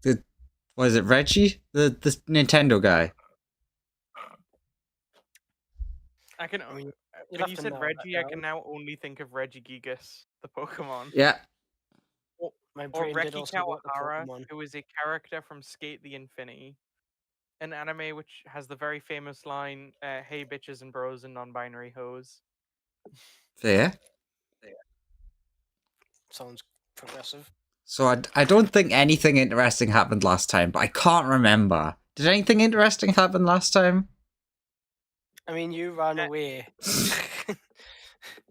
The was it Reggie? The Nintendo guy. I can. I mean, When you said Reggie, I can now only think of Regigigas, the Pokemon. Yeah. My Or brain did Reki also go to Kawahara, Pokemon. who is a character from Skate the Infinity, an anime which has the very famous line, "Hey bitches and bros and non-binary hoes." Fair. Sounds progressive. So I don't think anything interesting happened last time, but I can't remember. Did anything interesting happen last time? I mean, you ran away.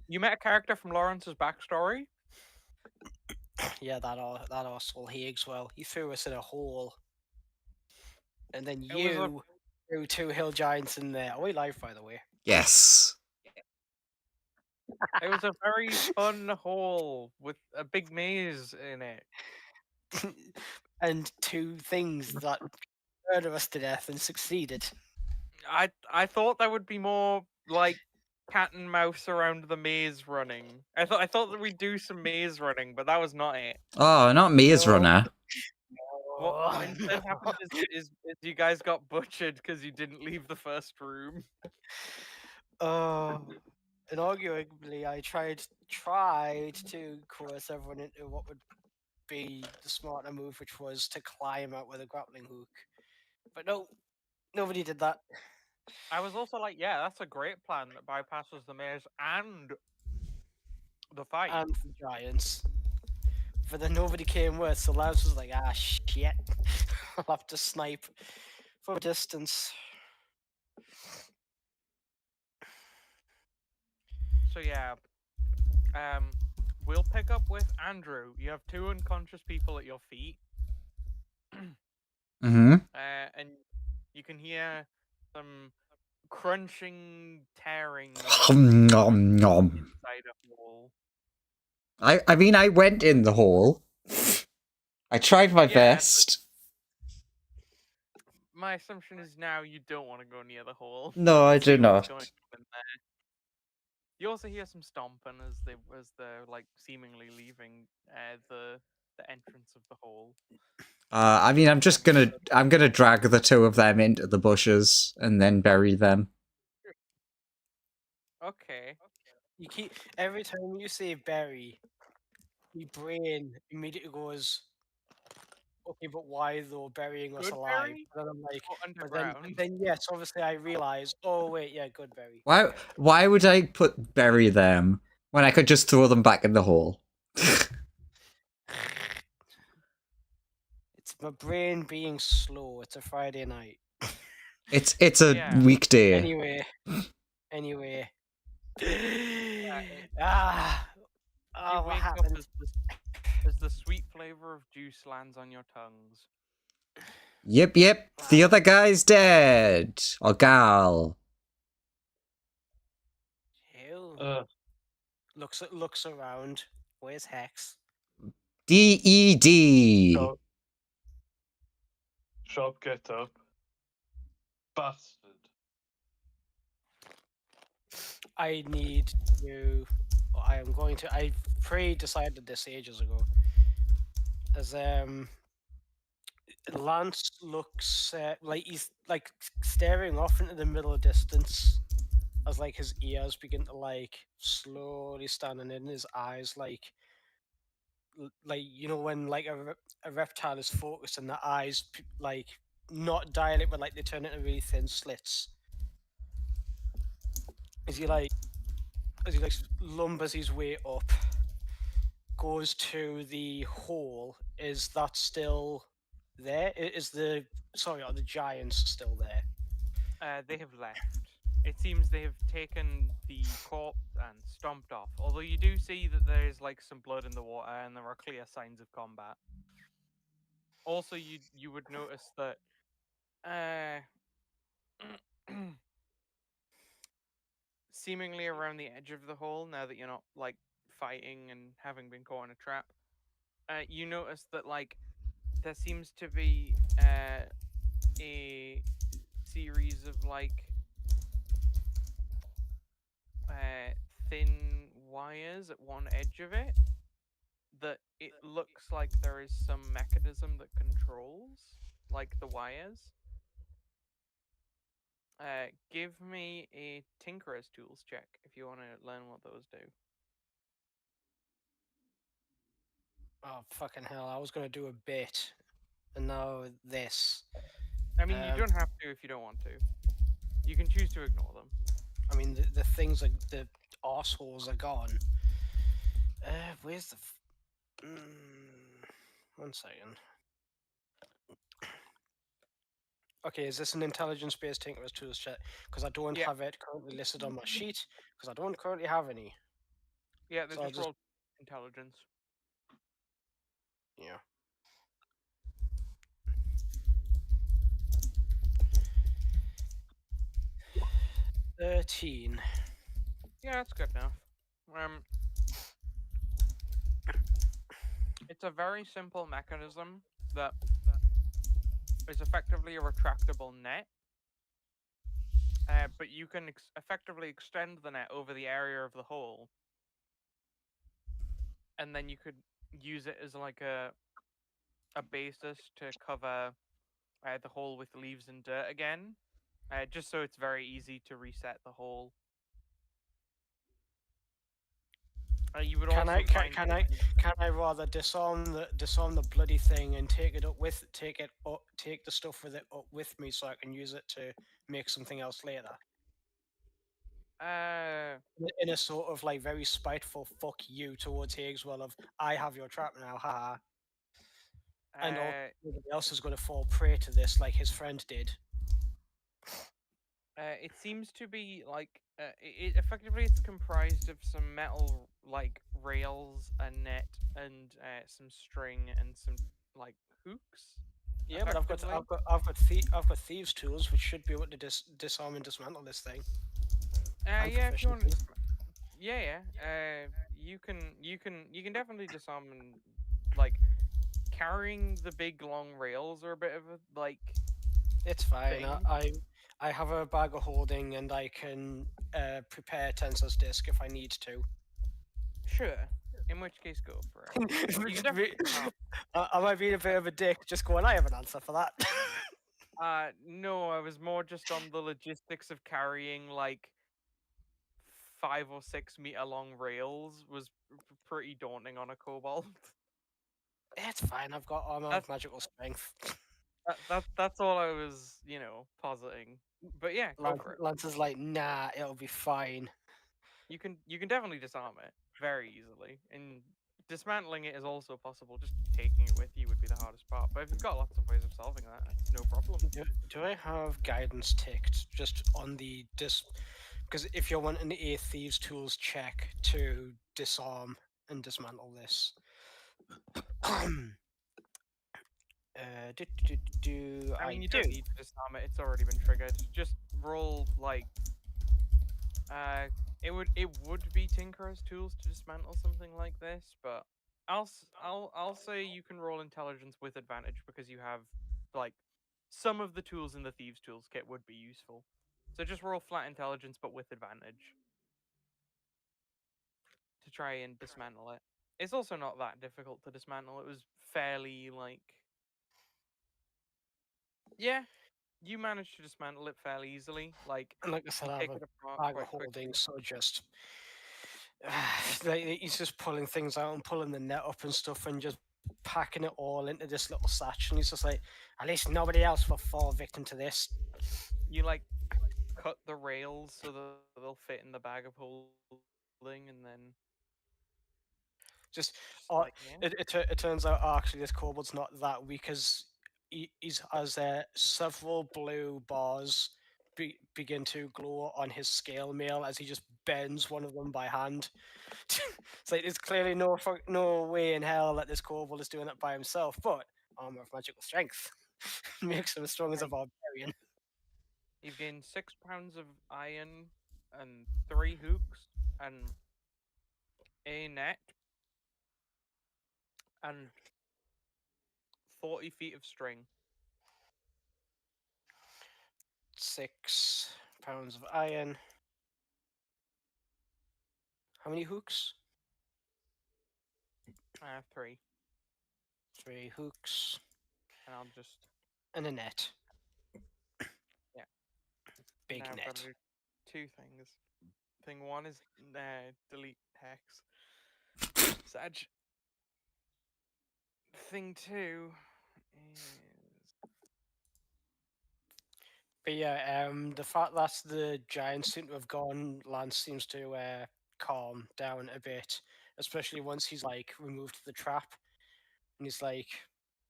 You met a character from Lawrence's backstory. Yeah, that asshole Higgswell. He threw us in a hole. And then It was you threw two hill giants in there. Are we live, by the way? Yes. It was a very fun hole with a big maze in it. And two things that murdered us to death and succeeded. I thought there would be more like cat and mouse around the maze running. I thought that we'd do some maze running, but that was not it. Oh, not Maze No. Runner. What instead happened is you guys got butchered because you didn't leave the first room. And arguably, I tried to coerce everyone into what would be the smarter move, which was to climb out with a grappling hook. But no, nobody did that. I was also like, yeah, that's a great plan that bypasses the maze and the fight. And the giants. But then nobody came with, so Lance was like, ah, shit. I'll have to snipe from a distance. So yeah, we'll pick up with Andrew. You have two unconscious people at your feet. Mm-hmm. And you can hear some crunching, tearing Nom, nom. inside a hole. I mean, I went in the hole. I tried my Yeah, best. My assumption is now you don't want to go near the hole. No, I do See what's not. going on in there. You also hear some stomping as they're like seemingly leaving the entrance of the hole. I mean, I'm gonna drag the two of them into the bushes and then bury them. Okay. You keep every time you say bury, your brain immediately goes, okay, but why though burying us Good alive? bury? And then I'm like, Or but then, underground? yes, obviously I realize, oh wait, yeah, good bury. Why would I bury them when I could just throw them back in the hole? It's my brain being slow. It's a Friday night. It's a Yeah. weekday. Anyway. Yeah, what wake happened? up as the sweet flavor of juice lands on your tongues. Yep. The other guy's dead. Or gal. Ew. Looks around. Where's Hex? DED. Shop, get up. Bastard. I pre-decided this ages ago. As Lance looks like he's like staring off into the middle of distance as like his ears begin to like slowly standing in his eyes like you know when like a reptile is focused and the eyes like not dilate but like they turn into really thin slits as he lumbers his way up, goes to the hole. Is that still there? Are the giants still there? They have left. It seems they have taken the corpse and stomped off. Although you do see that there's like some blood in the water and there are clear signs of combat. Also, you would notice that seemingly around the edge of the hole, now that you're not like fighting and having been caught in a trap, you notice that like there seems to be a series of like thin wires at one edge of it that it looks like there is some mechanism that controls, like the wires. Give me a Tinkerer's Tools check if you want to learn what those do. Oh fucking hell! I was gonna do a bit, and now this. I mean, you Um, don't have to if you don't want to. You can choose to ignore them. I mean, the things like the arseholes are gone. Where's the? One second. Okay, is this an intelligence-based Tinkerer's Tools check? Because I don't Yeah. have it currently listed on my sheet. Because I don't currently have any. Yeah, they So I'll just just roll intelligence. yeah. 13. Yeah, that's good enough. Um, it's a very simple mechanism that is effectively a retractable net. But you can effectively extend the net over the area of the hole, and then you could use it as like a basis to cover the hole with leaves and dirt again, just so it's very easy to reset the hole. You would Can also I can, find can I can I rather disarm the bloody thing and take it take the stuff with it up with me so I can use it to make something else later? In a sort of like very spiteful fuck you towards Higgswell of I have your trap now, haha. And all everybody else is going to fall prey to this like his friend did. It seems to be like effectively it's comprised of some metal like rails, a net, and some string and some like hooks. Yeah, but Effectively. I've got thieves tools which should be able to disarm and dismantle this thing. I'm Yeah, if you want to. proficient. Yeah. You can definitely disarm and like carrying the big long rails are a bit of a like It's fine. thing. I have a bag of holding and I can prepare Tensor's disc if I need to. Sure. In which case, go for it. You can definitely. I might be a bit of a dick just going, I have an answer for that. No, I was more just on the logistics of carrying like 5 or 6 meter long rails was pretty daunting on a kobold. It's fine. I've got armor of magical strength. That's all I was, positing. But yeah, go for it. Lance is like, nah, it'll be fine. You can definitely disarm it very easily, and dismantling it is also possible. Just taking it with you would be the hardest part. But if you've got lots of ways of solving that, it's no problem. Do I have guidance ticked just on the because if you're wanting a thieves tools check to disarm and dismantle this. I mean, you do. don't need to disarm it; it's already been triggered. Just roll like it would be Tinkerer's Tools to dismantle something like this, but I'll say you can roll intelligence with advantage because you have like some of the tools in the Thieves Tools kit would be useful. So just roll flat intelligence but with advantage to try and dismantle it. It's also not that difficult to dismantle. It was fairly like yeah, you managed to dismantle it fairly easily. Like And like I said, you I have take a it apart bag of quite holding, quickly. so just he's just pulling things out and pulling the net up and stuff and just packing it all into this little satch. And he's just like, at least nobody else will fall victim to this. You like cut the rails so that they'll fit in the bag of holding, and then Just, like yeah. it turns out actually this kobold's not that weak as he's has several blue bars begin to glow on his scale mail as he just bends one of them by hand. It's like there's clearly no way in hell that this kobold is doing it by himself, but armor of magical strength makes him as strong as a barbarian. You've gained 6 pounds of iron and 3 hooks and a net and 40 feet of string. 6 pounds of iron. How many hooks? 3, 3 hooks and I'll just and a net. Yeah. Big now I've got net. to do 2 things. Thing 1 is delete hex. Sag. Thing 2 is But yeah, the fact that the giants seem to have gone, Lance seems to calm down a bit, especially once he's like removed the trap, and he's like,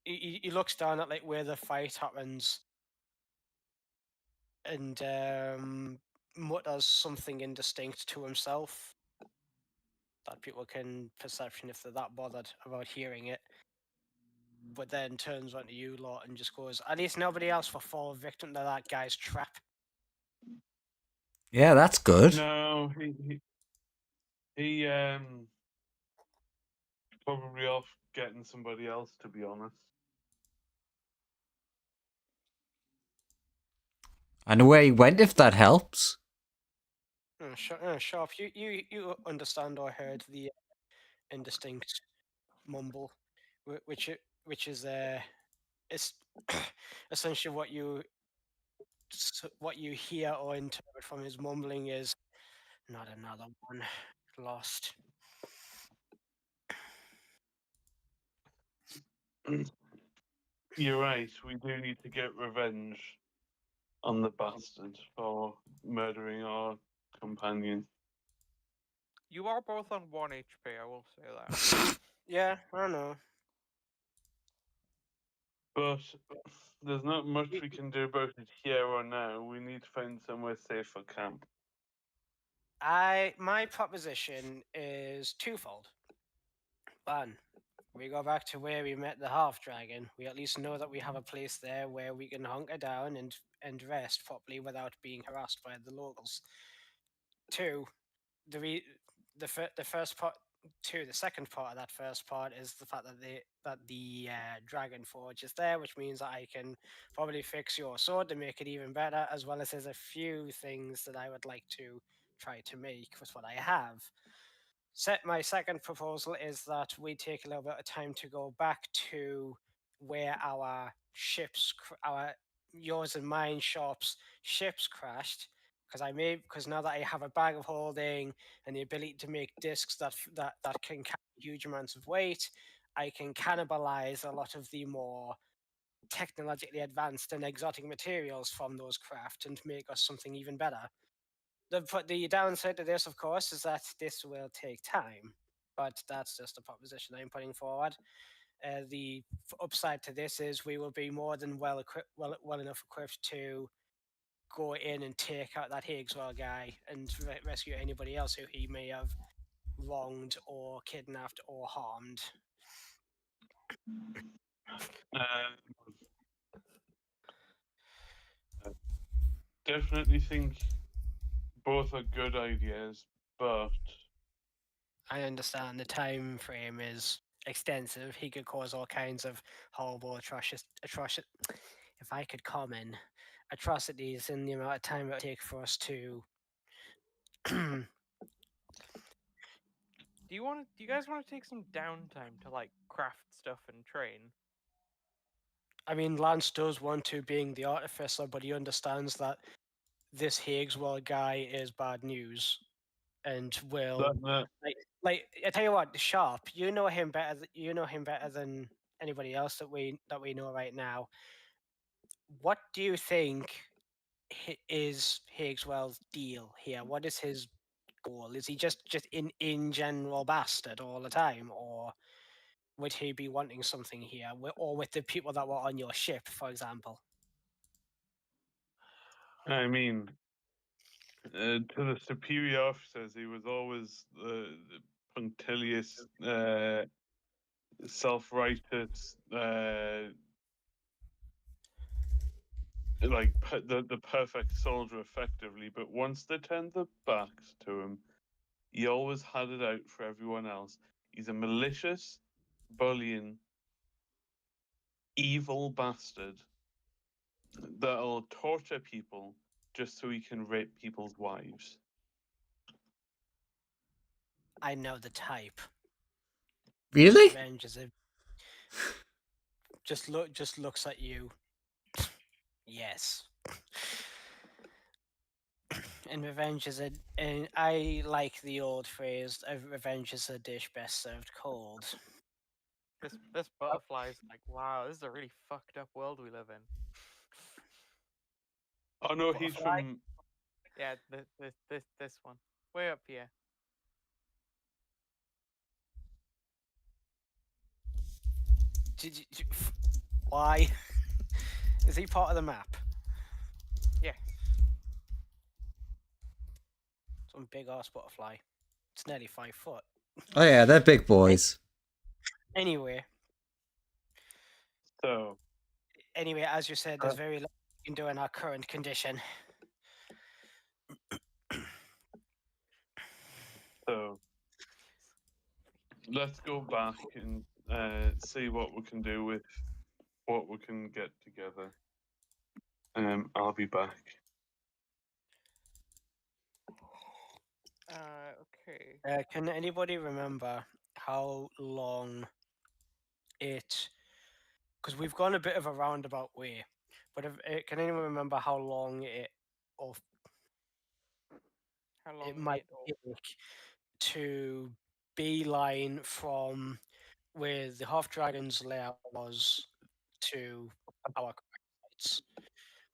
he looks down at like where the fight happens, and mutters something indistinct to himself that people can perception if they're that bothered about hearing it. But then turns onto you lot and just goes, "At least nobody else will fall victim to that guy's trap." Yeah, that's good. No, he probably off getting somebody else, to be honest. I know where he went if that helps. Sharp, you understand or heard the indistinct mumble, which is it's essentially what you hear or interpret from his mumbling is not another one lost. You're right. We do need to get revenge on the bastard for murdering our companion. You are both on 1 HP, I will say that. Yeah, I know. But there's not much we can do about it here or now. We need to find somewhere safe for camp. My proposition is twofold. One, we go back to where we met the half dragon. We at least know that we have a place there where we can hunker down and rest properly without being harassed by the locals. Two, the first part. Two, the second part of that first part is the fact that the dragon forge is there, which means that I can probably fix your sword to make it even better, as well as there's a few things that I would like to try to make with what I have. My second proposal is that we take a little bit of time to go back to where our our yours and mine shops ships crashed, because now that I have a bag of holding and the ability to make discs that can carry huge amounts of weight, I can cannibalize a lot of the more technologically advanced and exotic materials from those craft and make us something even better. The downside to this, of course, is that this will take time, but that's just a proposition I'm putting forward. The upside to this is we will be more than well equipped, well enough equipped to go in and take out that Higgswell guy and rescue anybody else who he may have wronged or kidnapped or harmed. Definitely think both are good ideas, but I understand the time frame is extensive. He could cause all kinds of horrible, atrocious. If I could comment, atrocities in the amount of time it would take for us to. Do you guys want to take some downtime to like craft stuff and train? I mean, Lance does want to, being the artificer, but he understands that this Higgswell guy is bad news, and will that like I tell you what, Sharp, you know him better. You know him better than anybody else that we know right now. What do you think is Higgswell's deal here? What is his goal? Is he just in general bastard all the time, or would he be wanting something here, or with the people that were on your ship, for example? I mean, to the superior officers, he was always the punctilious, self-righteous, like the perfect soldier, effectively. But once they turned their backs to him, he always had it out for everyone else. He's a malicious, bullying, evil bastard that'll torture people just so he can rape people's wives. I know the type. Really? Revenge is it. Just looks at you. Yes. And revenge is a. And I like the old phrase, "Revenge is a dish best served cold." This butterfly's like, wow, this is a really fucked up world we live in. Oh no, he's Butterfly? from. Yeah, this one, way up here. Why? Is he part of the map? Yes. Some big ass butterfly. It's nearly 5 foot. Oh yeah, they're big boys. Anyway, So, as you said, there's very little we can do in our current condition. so let's go back and see what we can do with what we can get together. I'll be back. Okay. Can anybody remember how long it? Because we've gone a bit of a roundabout way, but can anyone remember how long it, or How long it might it take to beeline from where the half dragon's lair was to our sites?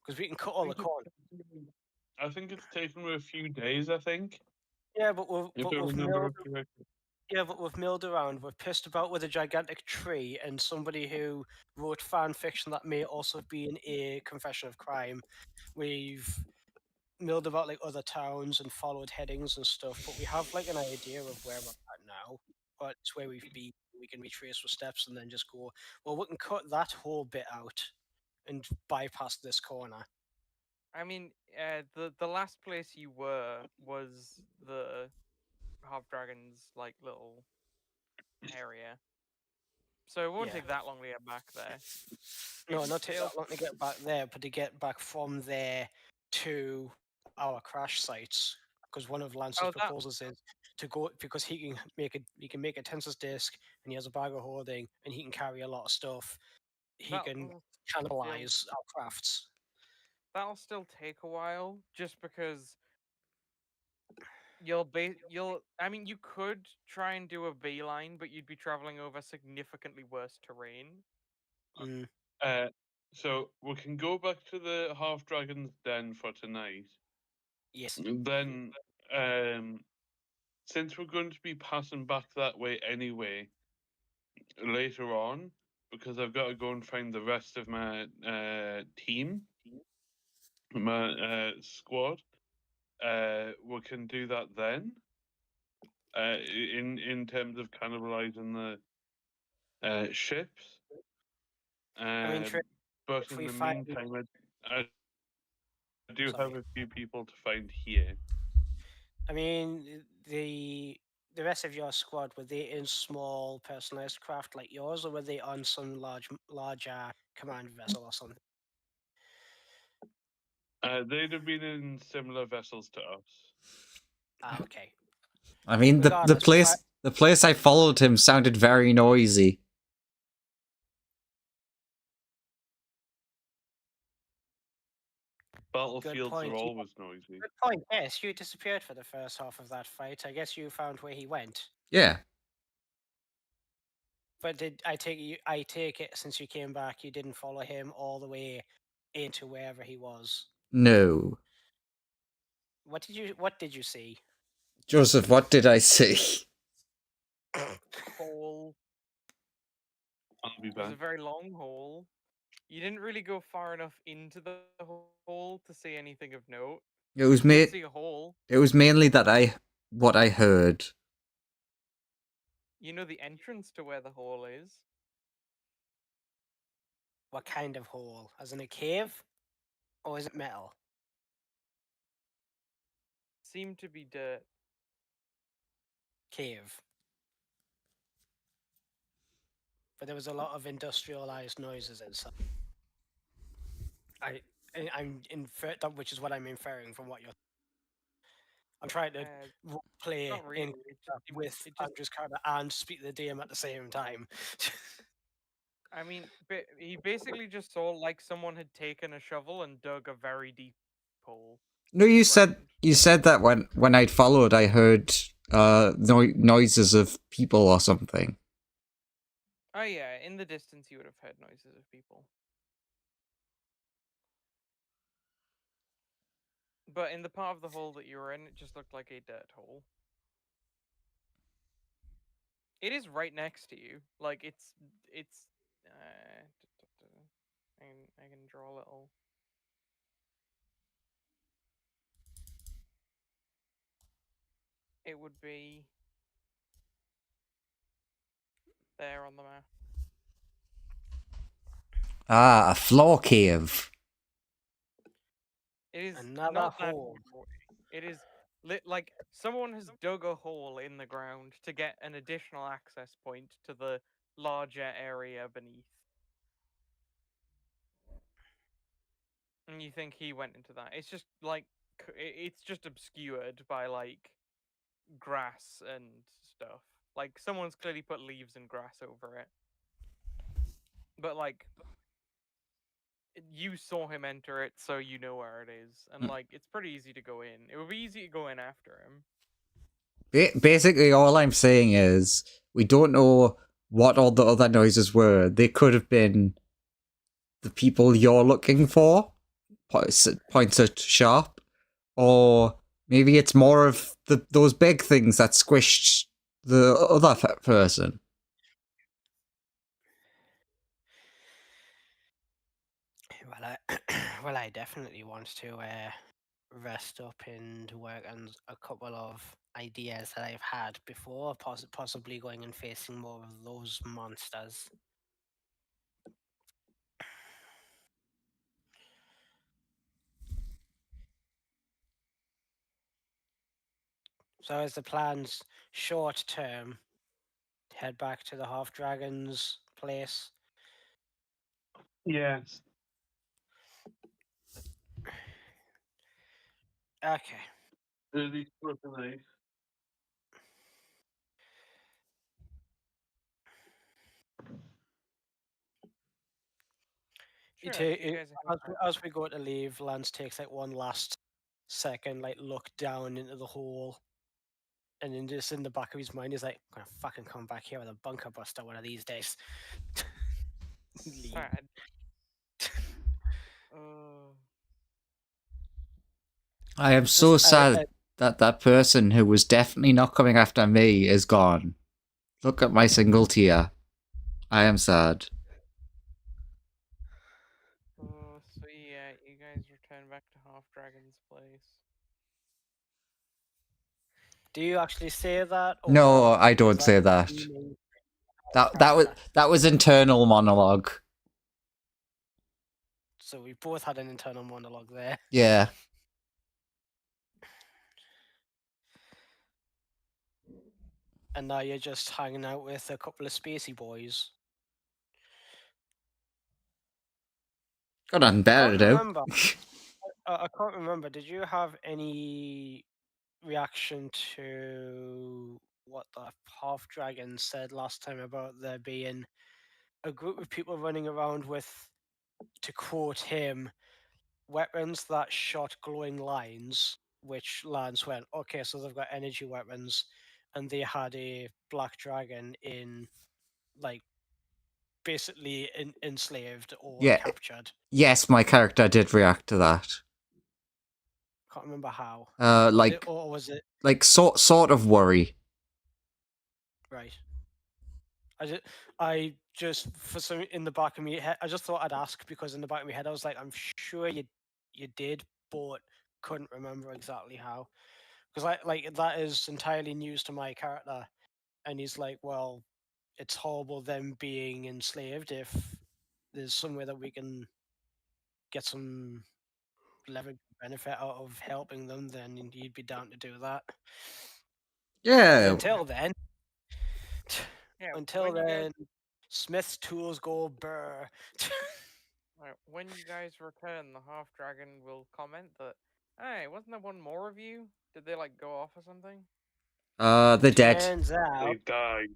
Because we can cut all the corners. I think it's taken me a few days. I think, Yeah, but if I we've remember milled. correctly. Yeah, but we've milled around. We've pissed about with a gigantic tree and somebody who wrote fan fiction that may also have been a confession of crime. We've milled about like other towns and followed headings and stuff, but we have like an idea of where we're at now. But it's where we've been. We can retrace with steps and then just go. Well, we can cut that whole bit out and bypass this corner. I mean, the last place you were was the half dragon's like little area, so it won't Yeah. take that long to get back there. No, not take It'll that long to get back there, but to get back from there to our crash sites. Because one of Lance's Oh, that proposals is to go because he can make a tensors disc and he has a bag of holding and he can carry a lot of stuff. He can that'll still cannibalize our crafts. that'll still take a while, just because you'll. I mean, you could try and do a beeline, but you'd be traveling over significantly worse terrain. Mm, Uh, so we can go back to the Half Dragon's Den for tonight. yes. And then, since we're going to be passing back that way anyway later on, because I've got to go and find the rest of my team, my squad, we can do that then. In terms of cannibalizing the ships. I mean, But if in we the find, meantime, I do sorry, have a few people to find here. I mean the rest of your squad, were they in small personalized craft like yours, or were they on some larger command vessel or something? They'd have been in similar vessels to us. Ah, okay. I mean, Regardless, the place I followed him sounded very noisy. Battlefields point. are always noisy. Good point. Yes, you disappeared for the first half of that fight. I guess you found where he went. Yeah. But I take it since you came back, you didn't follow him all the way into wherever he was. No. What did you see? Joseph, what did I see? Hole. I'll be It was a back. very long hole. You didn't really go far enough into the hole to see anything of note. It was You did see a hole. It was mainly what I heard. You know the entrance to where the hole is. What kind of hole? As in a cave? Or is it metal? Seemed to be dirt. Cave. But there was a lot of industrialized noises inside. I'm which is what I'm inferring from what you're. I'm trying to play Not really. in with it just Andrew's character and speak the DM at the same time. I mean, he basically just saw like someone had taken a shovel and dug a very deep hole. No, in you the ground. said that when I'd followed, I heard noises of people or something. Oh yeah, in the distance you would have heard noises of people. But in the part of the hole that you were in, it just looked like a dirt hole. It is right next to you. Like it's I can draw a little. It would be there on the map. Ah, a floor cave. It is Another not that hole. far away. It is like someone has dug a hole in the ground to get an additional access point to the larger area beneath. And you think he went into that? It's just like it's just obscured by like grass and stuff. Like someone's clearly put leaves and grass over it. But like you saw him enter it, so you know where it is, and like it's pretty easy to go in. It would be easy to go in after him. Basically, all I'm saying is we don't know what all the other noises were. They could have been the people you're looking for, points at Sharp, or maybe it's more of those big things that squished the other person. Well, I definitely want to rest up and work on a couple of ideas that I've had before, possibly going and facing more of those monsters. So, is the plans short term? Head back to the Half Dragon's place. Yes. Okay. Early for tonight. Sure, It, if you it, guys are as we go to leave, Lance takes like one last second, like look down into the hole, and then just in the back of his mind, he's like, "I'm gonna fucking come back here with a bunker buster one of these days." Leave. sad. I am so sad that that person who was definitely not coming after me is gone. Look at my single tear. I am sad. So yeah, you guys return back to Half Dragon's place. Do you actually say that? No, or I is don't say that. meaning- That was internal monologue. So we both had an internal monologue there. Yeah. And now you're just hanging out with a couple of spacey boys. Got nothing better to do. Remember, I can't remember. Did you have any reaction to what the Half Dragon said last time about there being a group of people running around with, to quote him, weapons that shot glowing lines, which Lance went, okay, so they've got energy weapons, and they had a black dragon in, like, basically enslaved or Yeah. captured. Yes, my character did react to that. Can't remember how. Like Was it like sort of worry. right? I just for some in the back of my head, I just thought I'd ask because in the back of my head I was like, I'm sure you did, but couldn't remember exactly how. Because like that is entirely news to my character, and he's like, well, it's horrible them being enslaved. If there's somewhere that we can get some leverage benefit out of helping them, then you'd be down to do that. Yeah. But until then, Yeah. until then, Smith's tools go burr. When you guys return, the Half Dragon will comment that Hey, wasn't there one more of you? Did they like go off or something? They're dead. Turns They out, died.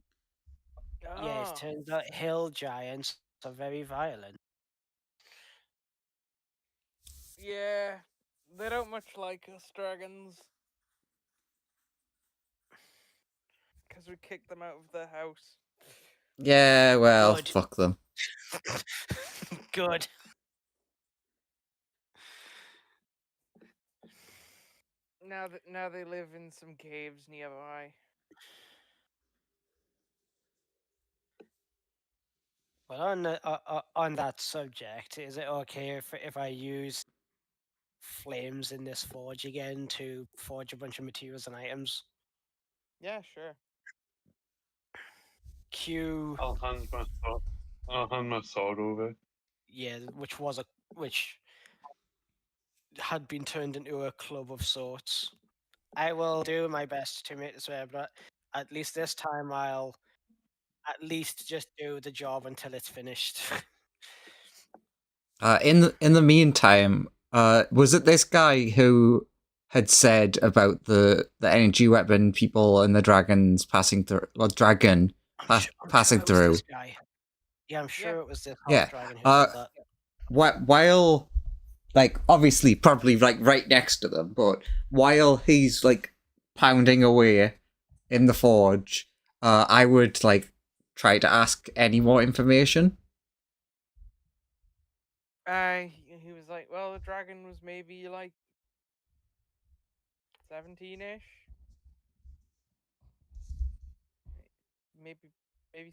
yeah, it Oh, turns out hill giants are very violent. yeah. They don't much like us dragons. Because we kicked them out of their house. Yeah, well, Good. fuck them. Good. Now they live in some caves nearby. Well, on that subject, is it okay if I use flames in this forge again to forge a bunch of materials and items? Yeah, sure. Q, I'll hand my sword over. yeah, which had been turned into a club of sorts. I will do my best to make this work, but at least this time I'll at least just do the job until it's finished. In the meantime, was it this guy who had said about the energy weapon people and the dragons passing through, or dragon I'm sure passing it was through? this guy. Yeah, I'm sure it was this half Yeah. dragon who said that. While like obviously probably like right next to them, but while he's like pounding away in the forge, I would like try to ask any more information. He was like, well, the dragon was maybe like 17-ish. Maybe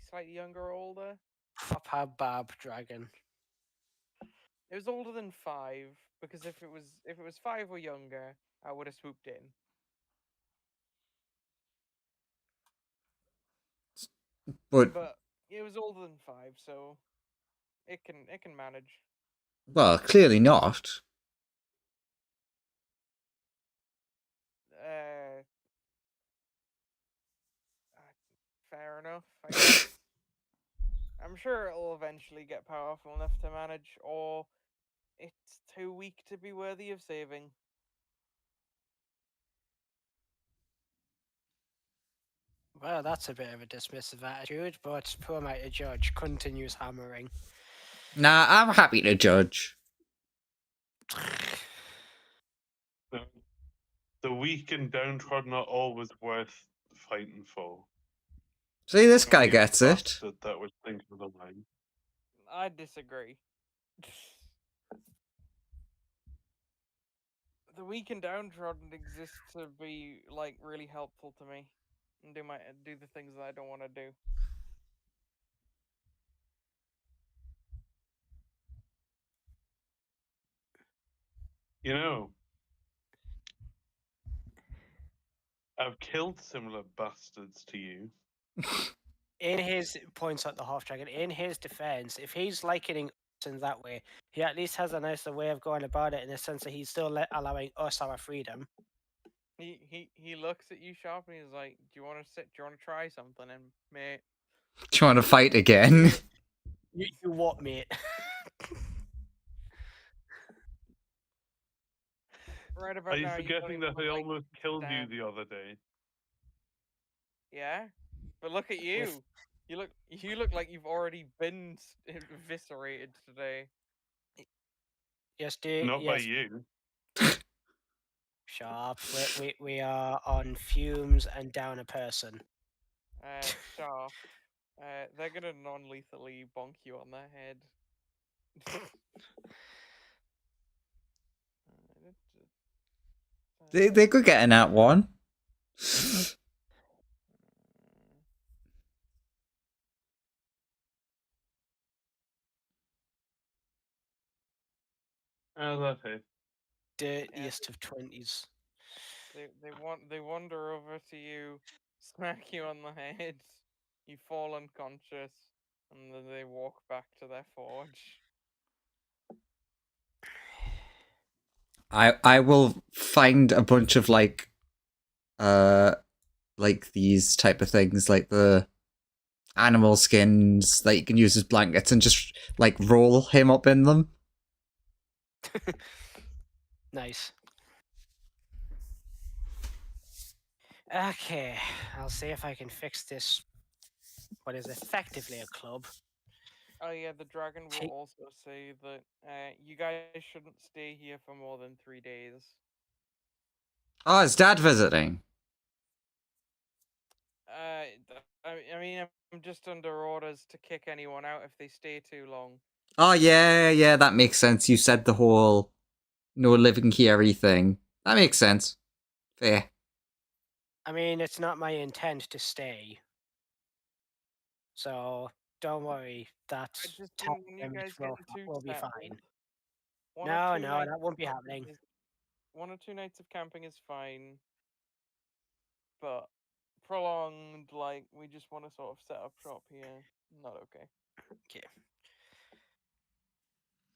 slightly younger or older. Proper bab dragon. It was older than 5, because if it was 5 or younger, I would have swooped in. But But it was older than 5, so it can manage. well, clearly not. Uh, Fair enough, I guess. I'm sure it'll eventually get powerful enough to manage, or it's too weak to be worthy of saving. Well, that's a bit of a dismissive attitude, but who am I to judge? Continues hammering. Nah, I'm happy to judge. The weak and downtrodden are always worth fighting for. See, this guy Only a gets it. bastard that would think of the line. I disagree. The weak and downtrodden exist to be like really helpful to me and do the things that I don't want to do. You know, I've killed similar bastards to you. In his points at the half dragon, in his defense, if he's likening us in that way, he at least has a nicer way of going about it in the sense that he's still allowing us our freedom. He looks at you sharp and he's like, "Do you want to sit? Do you want to try something?" And mate, Do you want to fight again? You what, mate? right Are about you now, you don't forgetting even that look I like almost you killed you stand. the other day? Yeah, but look at you. You look like you've already been eviscerated today. Yes, dear. Not by Yes, you. sharp. We are on fumes and down a person. Sharp. They're gonna non-lethally bonk you on the head. They could get in that one. That's it. Dirtiest of 20s. They wander over to you, smack you on the head, you fall unconscious, and then they walk back to their forge. I will find a bunch of like these type of things, like the animal skins that you can use as blankets, and just like roll him up in them. Nice. Okay, I'll see if I can fix this. What is effectively a club. Oh yeah, the dragon will Take- also say that you guys shouldn't stay here for more than 3 days. Oh, is Dad visiting? I mean, I'm just under orders to kick anyone out if they stay too long. Oh, yeah, that makes sense. You said the whole no living here thing. That makes sense. Fair. I mean, it's not my intent to stay. So don't worry, that I just time didn't want you limit guys getting too will be settled. fine. One or No, two no, nights that won't be of happening. camping is- 1 or 2 nights of camping is fine, but prolonged, like we just want to sort of set up shop here. Not okay. Okay.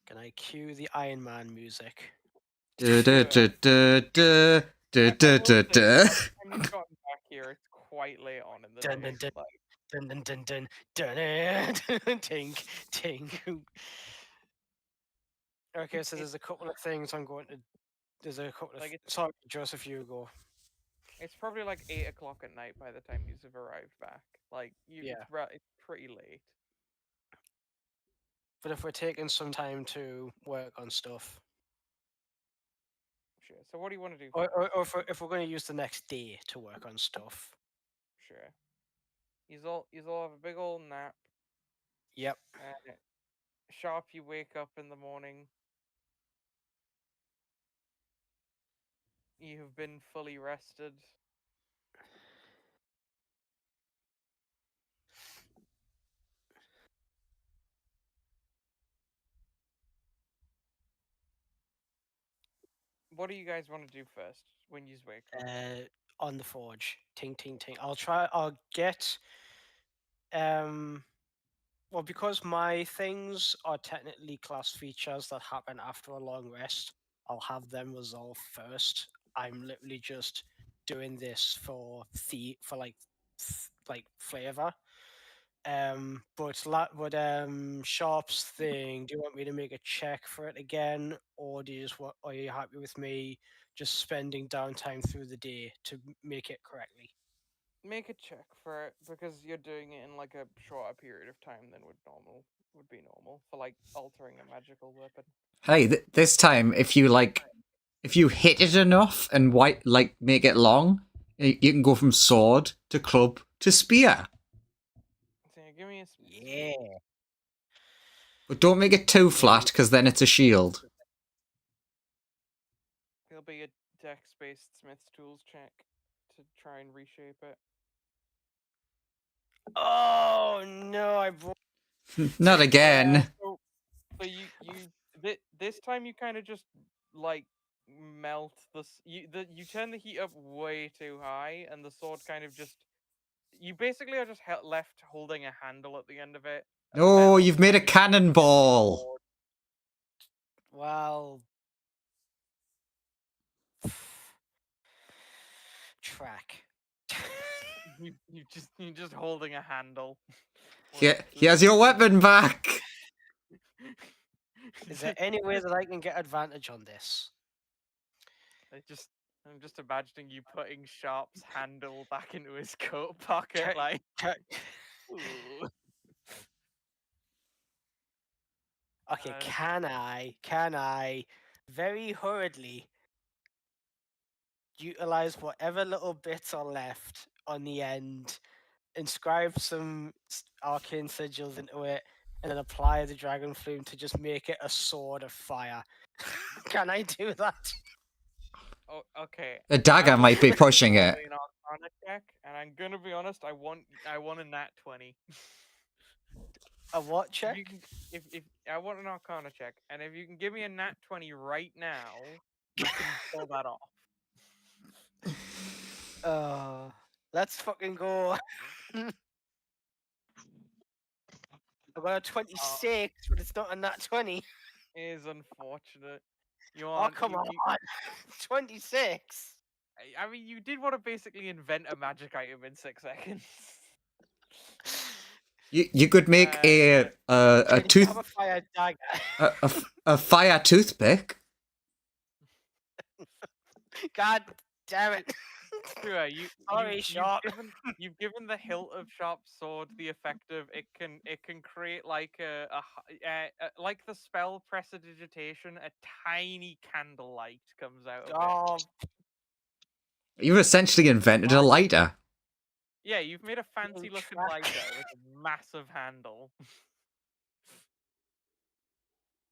Can I cue the Iron Man music? I will say, by the time you've gotten back here, it's quite late on in the Dun, day. dun, dun. Like, Dun dun dun dun dun dun tink tink. Okay, so there's a couple of things I'm going to. There's a couple of. Like it's Sorry, Joseph, you go. it's probably like 8 o'clock at night by the time you've arrived back. Like Yeah. it's pretty late. But if we're taking some time to work on stuff, Sure. So what do you want to do or, first? or if we're going to use the next day to work on stuff. Sure. You'll have a big old nap. Yep. Sharp, you wake up in the morning. You have been fully rested. What do you guys want to do first when you wake up? On the forge, ting ting ting. I'll get. Well, because my things are technically class features that happen after a long rest, I'll have them resolve first. I'm literally just doing this for like flavor. But Sharp's thing. Do you want me to make a check for it again, or do you just want? Are you happy with me just spending downtime through the day to make it correctly? Make a check for it because you're doing it in like a shorter period of time than would be normal for like altering a magical weapon. Hey, this time, if you hit it enough and make it long, you can go from sword to club to spear. So give me a Yeah. But don't make it too flat, because then it's a shield. It'll be a dex-based Smith's tools check to try and reshape it. Oh no! I broke. Not again. So this time you kind of just like melt you turn the heat up way too high, and the sword kind of just you basically are just left holding a handle at the end of it. And the No, metal you've made a kind of hits the cannonball. sword. Well, track. You're just holding a handle. He has your weapon back. Is there any way that I can get advantage on this? I'm just imagining you putting Sharp's handle back into his coat pocket, Ca- like. ca- Ooh. Okay, Uh, can I very hurriedly utilize whatever little bits are left on the end, inscribe some arcane sigils into it, and then apply the dragon flume to just make it a sword of fire? Can I do that? Oh, okay. A dagger might be pushing it. An Arcana check, and I'm gonna be honest. I want a nat 20. A what If check? you can, if I want an Arcana check, and if you can give me a nat 20 right now, you can pull that off. Let's fucking go. I got a 26, but it's not a nat 20. It is unfortunate. You Oh, want? come on. 26. I mean, you did want to basically invent a magic item in 6 seconds. You could make a Can you have a fire dagger? a fire toothpick. God damn it. Sure, you Sorry, you've Sharp. you've given the hilt of sharp sword the effect of it can create like like the spell prestidigitation, a tiny candlelight comes out of it. Oh, You essentially invented a lighter. Yeah, you've made a fancy looking track. lighter with a massive handle.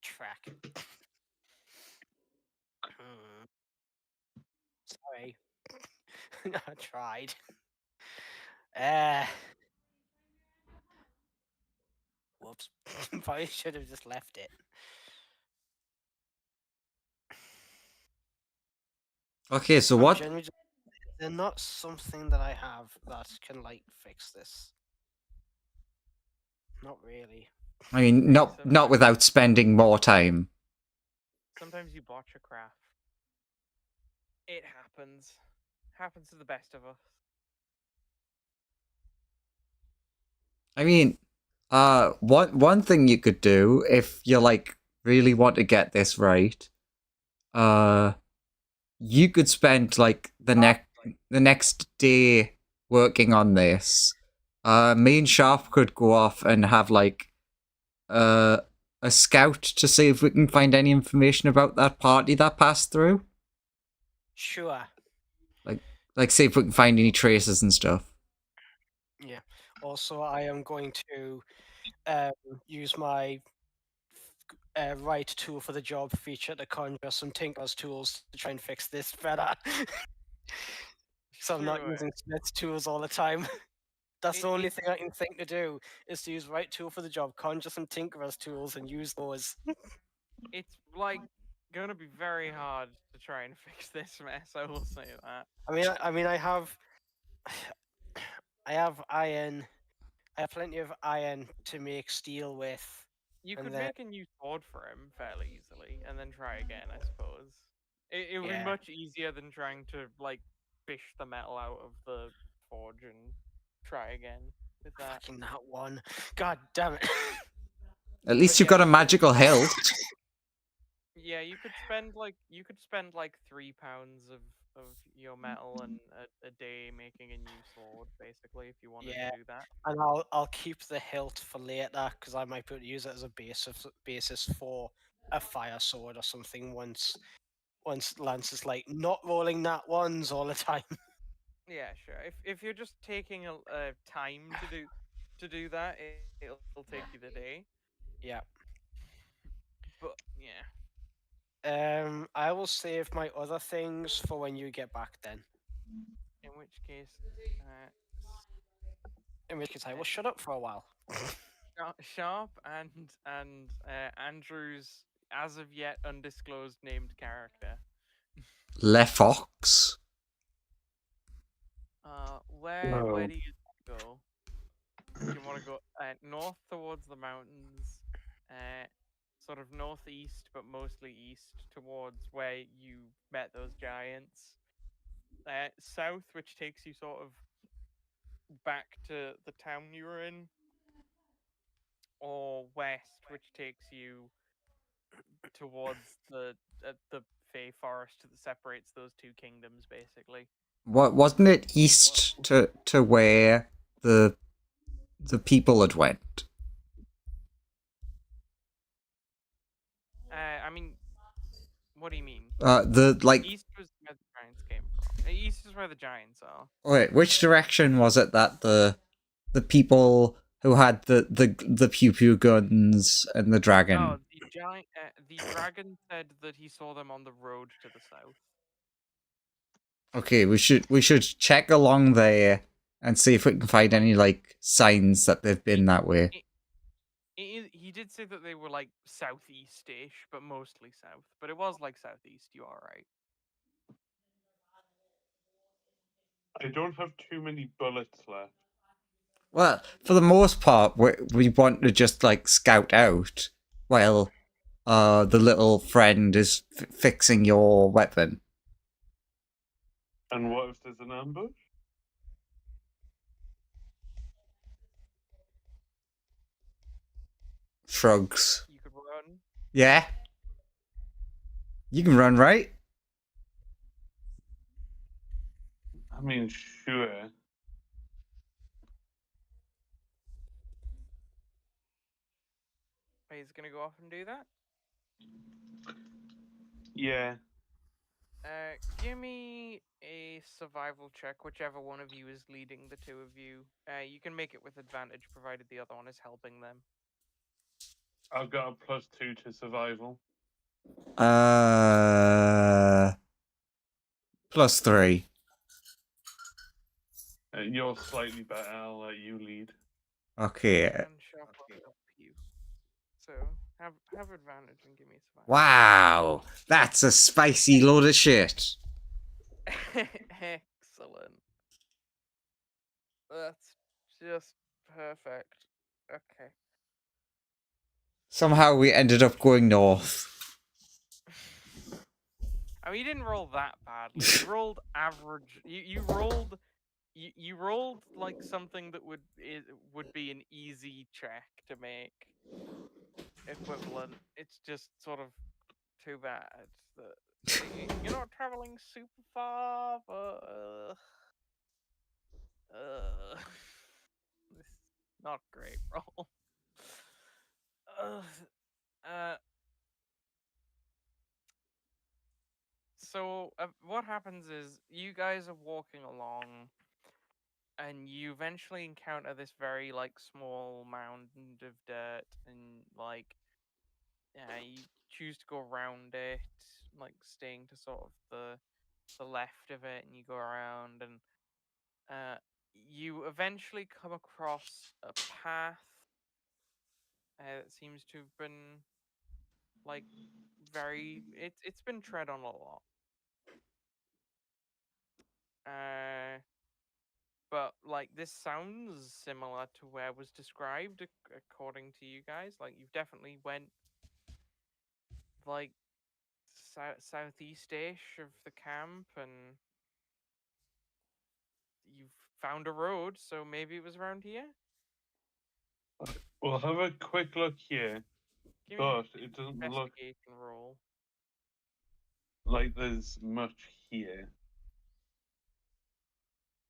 track. Sorry. I tried. Whoops. Probably should have just left it. Okay, so I'm what? genuinely just- They're not something that I have that can like fix this. Not really. I mean, not without spending more time. Sometimes you botch a craft. It happens. Happens to the best of us. I mean, one thing you could do if you like really want to get this right, you could spend like the next day working on this. Me and Sharp could go off and have like a scout to see if we can find any information about that party that passed through. Sure. Like see if we can find any traces and stuff. Yeah. Also, I am going to use my right tool for the job feature to conjure some Tinker's tools to try and fix this better. So I'm not Sure. using Smith's tools all the time. That's the It- only it- thing I can think to do is to use right tool for the job, conjure some Tinker's tools, and use those. It's like gonna be very hard to try and fix this mess. I will say that. I have, I have iron. I have plenty of iron to make steel with. You And could then- make a new sword for him fairly easily, and then try again. I suppose it would be Yeah. much easier than trying to like fish the metal out of the forge and try again with that. Fucking that one. God damn it. At least But you've got yeah. a magical hilt. Yeah, you could spend like £3 of your metal and a day making a new sword, basically, if you wanted Yeah. to do that. And I'll keep the hilt for later because I might be able to use it as a basis for a fire sword or something once Lance is like not rolling nat ones all the time. Yeah, sure. If you're just taking a time to do that, it'll take you the day. Yeah. But yeah, I will save my other things for when you get back then. in which case, In which case I will shut up for a while. Sharp and Andrew's as of yet undisclosed named character. Le Fox. Where do you go? Do you want to go north towards the mountains, sort of northeast, but mostly east towards where you met those giants? South, which takes you sort of back to the town you were in, or west, which takes you towards the Fey Forest that separates those two kingdoms, basically. What wasn't it east to where the people had went? I mean, what do you mean? The like. East was where the giants came from. East is where the giants are. Wait, which direction was it that the people who had the pew pew guns and the dragon? Oh, the dragon said that he saw them on the road to the south. Okay, we should check along there and see if we can find any like signs that they've been that way. He did say that they were like southeast-ish, but mostly south. But it was like southeast. You are right. I don't have too many bullets left. Well, for the most part, we want to just like scout out while the little friend is fixing your weapon. And what if there's an ambush? Shrugs. You could run. Yeah. You can run, right? I mean, sure. He's gonna go off and do that. Yeah. Give me a survival check, whichever one of you is leading the two of you. You can make it with advantage, provided the other one is helping them. I've got a +2 to survival. +3. You're slightly better. I'll let you lead. Okay. And sharp up you. So have advantage and give me a survival. Wow, that's a spicy load of shit. Excellent. That's just perfect. Okay. Somehow we ended up going north. I mean, you didn't roll that badly. You rolled average. You rolled. You rolled like something that would be an easy check to make equivalent. It's just sort of too bad that you're not traveling super far, but this is not great roll. Uh, so what happens is you guys are walking along, and you eventually encounter this very like small mound of dirt, and like you choose to go around it, like staying to sort of the left of it, and you go around, and you eventually come across a path that seems to have been like it's been tread on a lot. But like this sounds similar to where was described according to you guys. Like you've definitely went like southeast-ish of the camp, and you've found a road, so maybe it was around here. We'll have a quick look here, Give me but an it doesn't look investigation roll. like there's much here.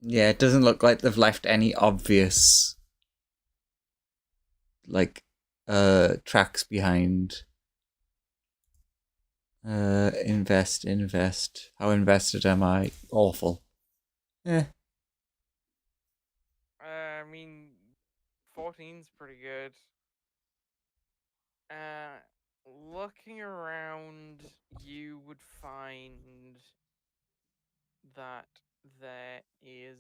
Yeah, it doesn't look like they've left any obvious like tracks behind. Invest. How invested am I? Awful. I mean, 14's pretty good. Looking around, you would find that there is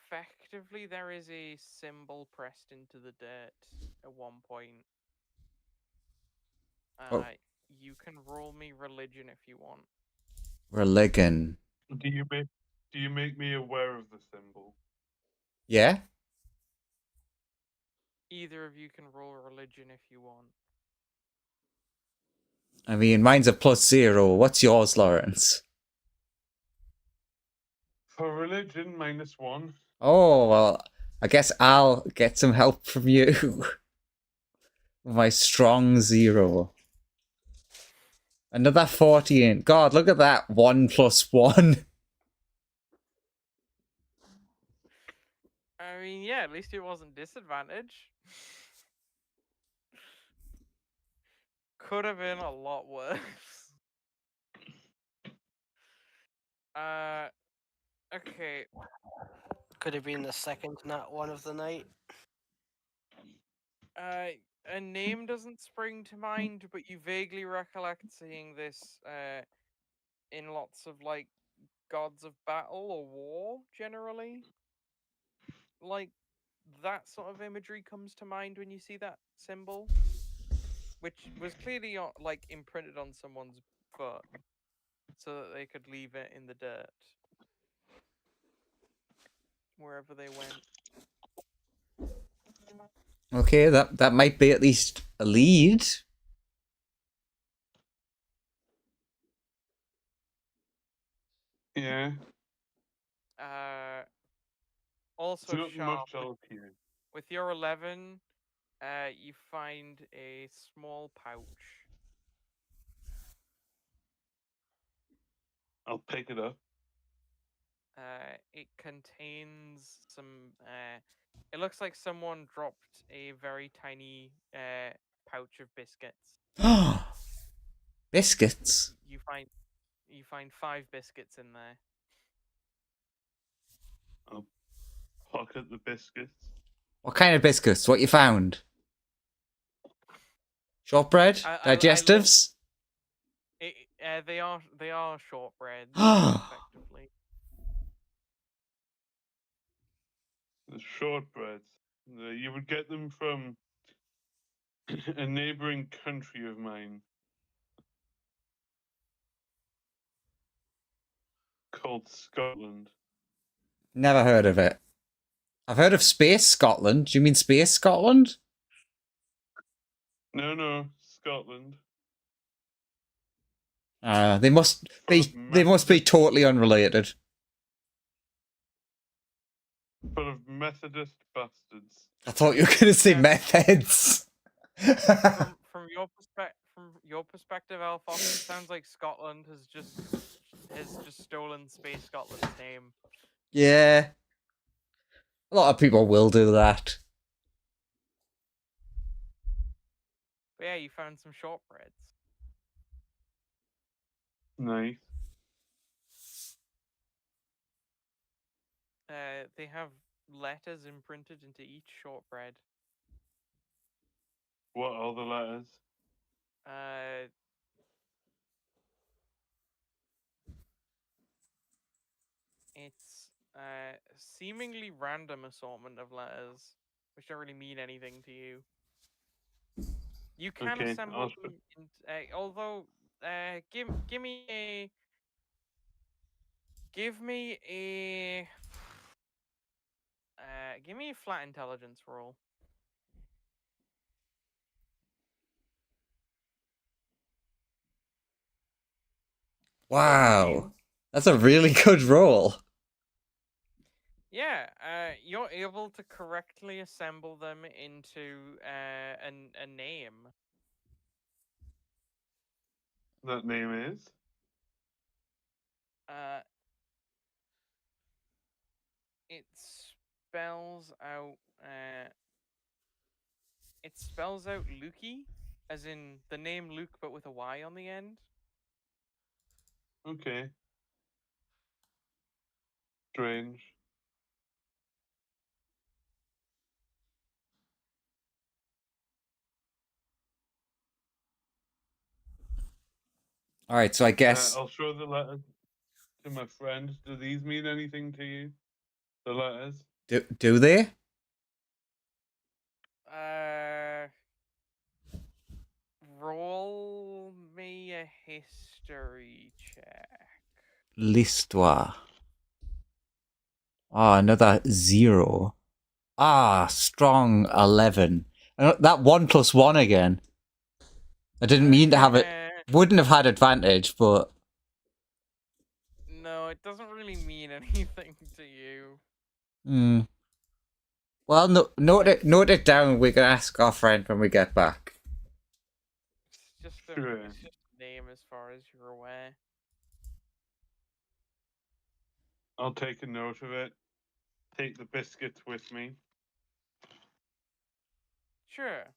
effectively there is a symbol pressed into the dirt at one point. Oh. You can roll me religion if you want. Religion. Do you make me aware of the symbol? Yeah? Either of you can roll religion if you want. I mean, mine's a +0. What's yours, Lawrence? For religion, -1. Oh, well, I guess I'll get some help from you. My strong 0. Another 14. God, look at that. 1 + 1. I mean, yeah, at least it wasn't disadvantage. Could have been a lot worse. Okay. Could have been the second nat one of the night. A name doesn't spring to mind, but you vaguely recollect seeing this in lots of like gods of battle or war generally. Like that sort of imagery comes to mind when you see that symbol, which was clearly like imprinted on someone's foot so that they could leave it in the dirt wherever they went. Okay, that might be at least a lead. Yeah. Also Not sharp. much else here. With your 11, you find a small pouch. I'll pick it up. It contains some. It looks like someone dropped a very tiny pouch of biscuits. Biscuits. You find 5 biscuits in there. I'll pocket the biscuits. What kind of biscuits? What you found? Shortbread? I Digestives? they are shortbreads effectively. The shortbreads. You would get them from a neighboring country of mine called Scotland. Never heard of it. I've heard of Space Scotland. Do you mean Space Scotland? No, Scotland. They must be. They must be totally unrelated. Full of Methodist bastards. I thought you were going to say meth heads. From your perspective, Alphonse, it sounds like Scotland has just stolen Space Scotland's name. Yeah. A lot of people will do that. But yeah, you found some shortbreads. Nice. They have letters imprinted into each shortbread. What are the letters? It's seemingly random assortment of letters, which don't really mean anything to you. You can Okay, assemble them. Although, give me a give me a flat intelligence roll. Wow. That's a really good roll. Yeah, you're able to correctly assemble them into a name. That name is? It spells out Lukey, as in the name Luke, but with a Y on the end. Okay. Strange. All right, so I guess I'll show the letters to my friend. Do these mean anything to you? The letters? do they? Roll me a history check. L'histoire. Ah, another 0. Strong 11. That 1 plus 1 again. I didn't mean to have it. Wouldn't have had advantage, but No, it doesn't really mean anything to you. Well, note it down. We can ask our friend when we get back. It's just Sure. it's just a name as far as you're aware. I'll take a note of it. Take the biscuits with me. Sure.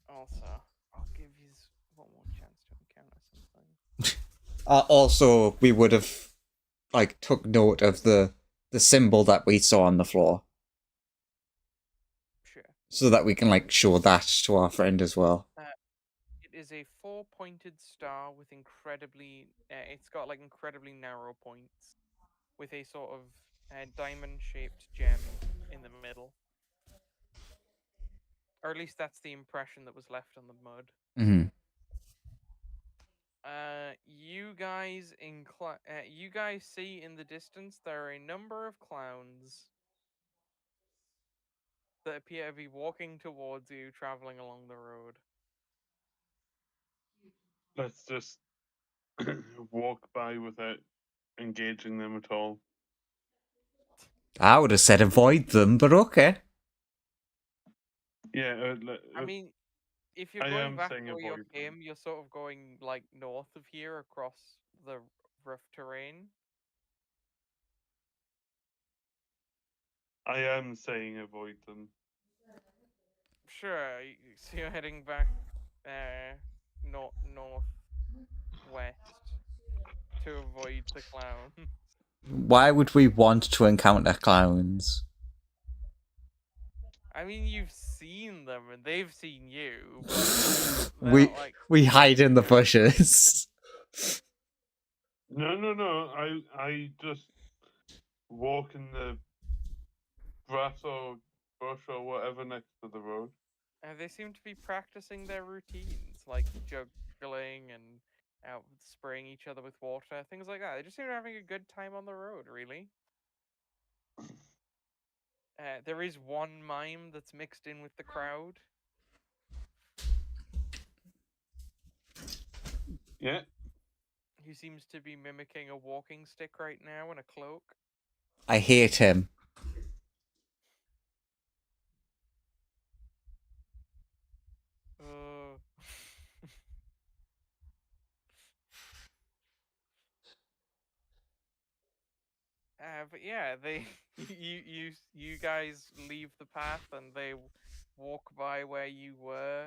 Also, I'll give you one more chance to encounter something. Also, we would have took note of the symbol that we saw on the floor. Sure. So that we can show that to our friend as well. It is a 4-pointed star with incredibly. It's got incredibly narrow points, with a sort of diamond-shaped gem in the middle. Or at least that's the impression that was left on the mud. Mm-hmm. You guys see in the distance there are a number of clowns that appear to be walking towards you, traveling along the road. Let's just walk by without engaging them at all. I would have said avoid them, but okay. Yeah. I mean, if you're I going am back saying where you avoid them. came, you're sort of going like north of here across the rough terrain. I am saying avoid them. Sure. So you're heading back, northwest to avoid the clown. Why would we want to encounter clowns? I mean, you've seen them and they've seen you, but they're we not like we hide in the scary. bushes. No. I just walk in the grass or bush or whatever next to the road. They seem to be practicing their routines, like juggling and out spraying each other with water, things like that. They just seem to be having a good time on the road, really. There is one mime that's mixed in with the crowd. Yeah. Who seems to be mimicking a walking stick right now and a cloak. I hate him. Uh, but yeah, they you guys leave the path and they walk by where you were.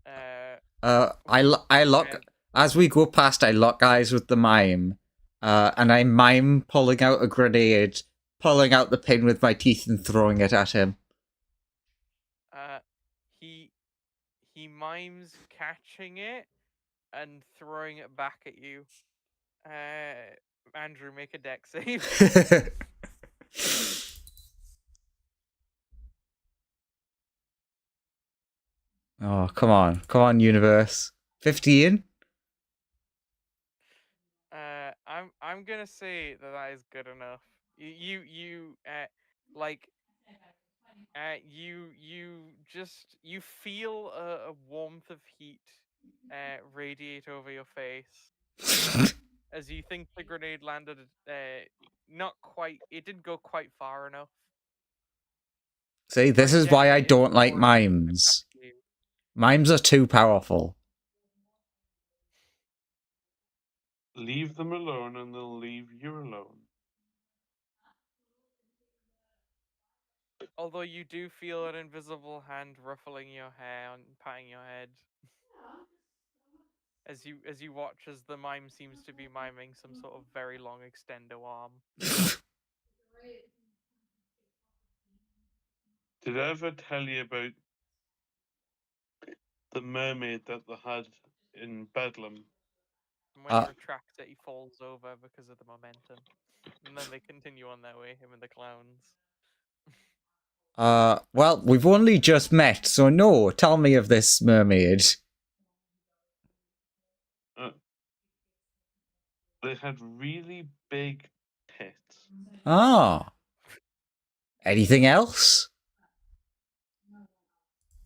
I lock And as we go past. I lock eyes with the mime, and I mime pulling out a grenade, pulling out the pin with my teeth and throwing it at him. he mimes catching it and throwing it back at you. Andrew, make a deck save. Oh, come on, universe. 15. I'm gonna say that is good enough. Like you feel a warmth of heat radiate over your face as you think the grenade landed not quite, it didn't go quite far enough. See, this is why I Projected don't like more and it back mimes. at you. Mimes are too powerful. Leave them alone and they'll leave you alone. Although you do feel an invisible hand ruffling your hair and patting your head as you watch as the mime seems to be miming some sort of very long extendo arm. Did I ever tell you about the mermaid that they had in Bedlam? And when he retracts it, he falls over because of the momentum. And then they continue on their way, him and the clowns. Well, we've only just met, so no, tell me of this mermaid. They had really big tits. Ah. Anything else?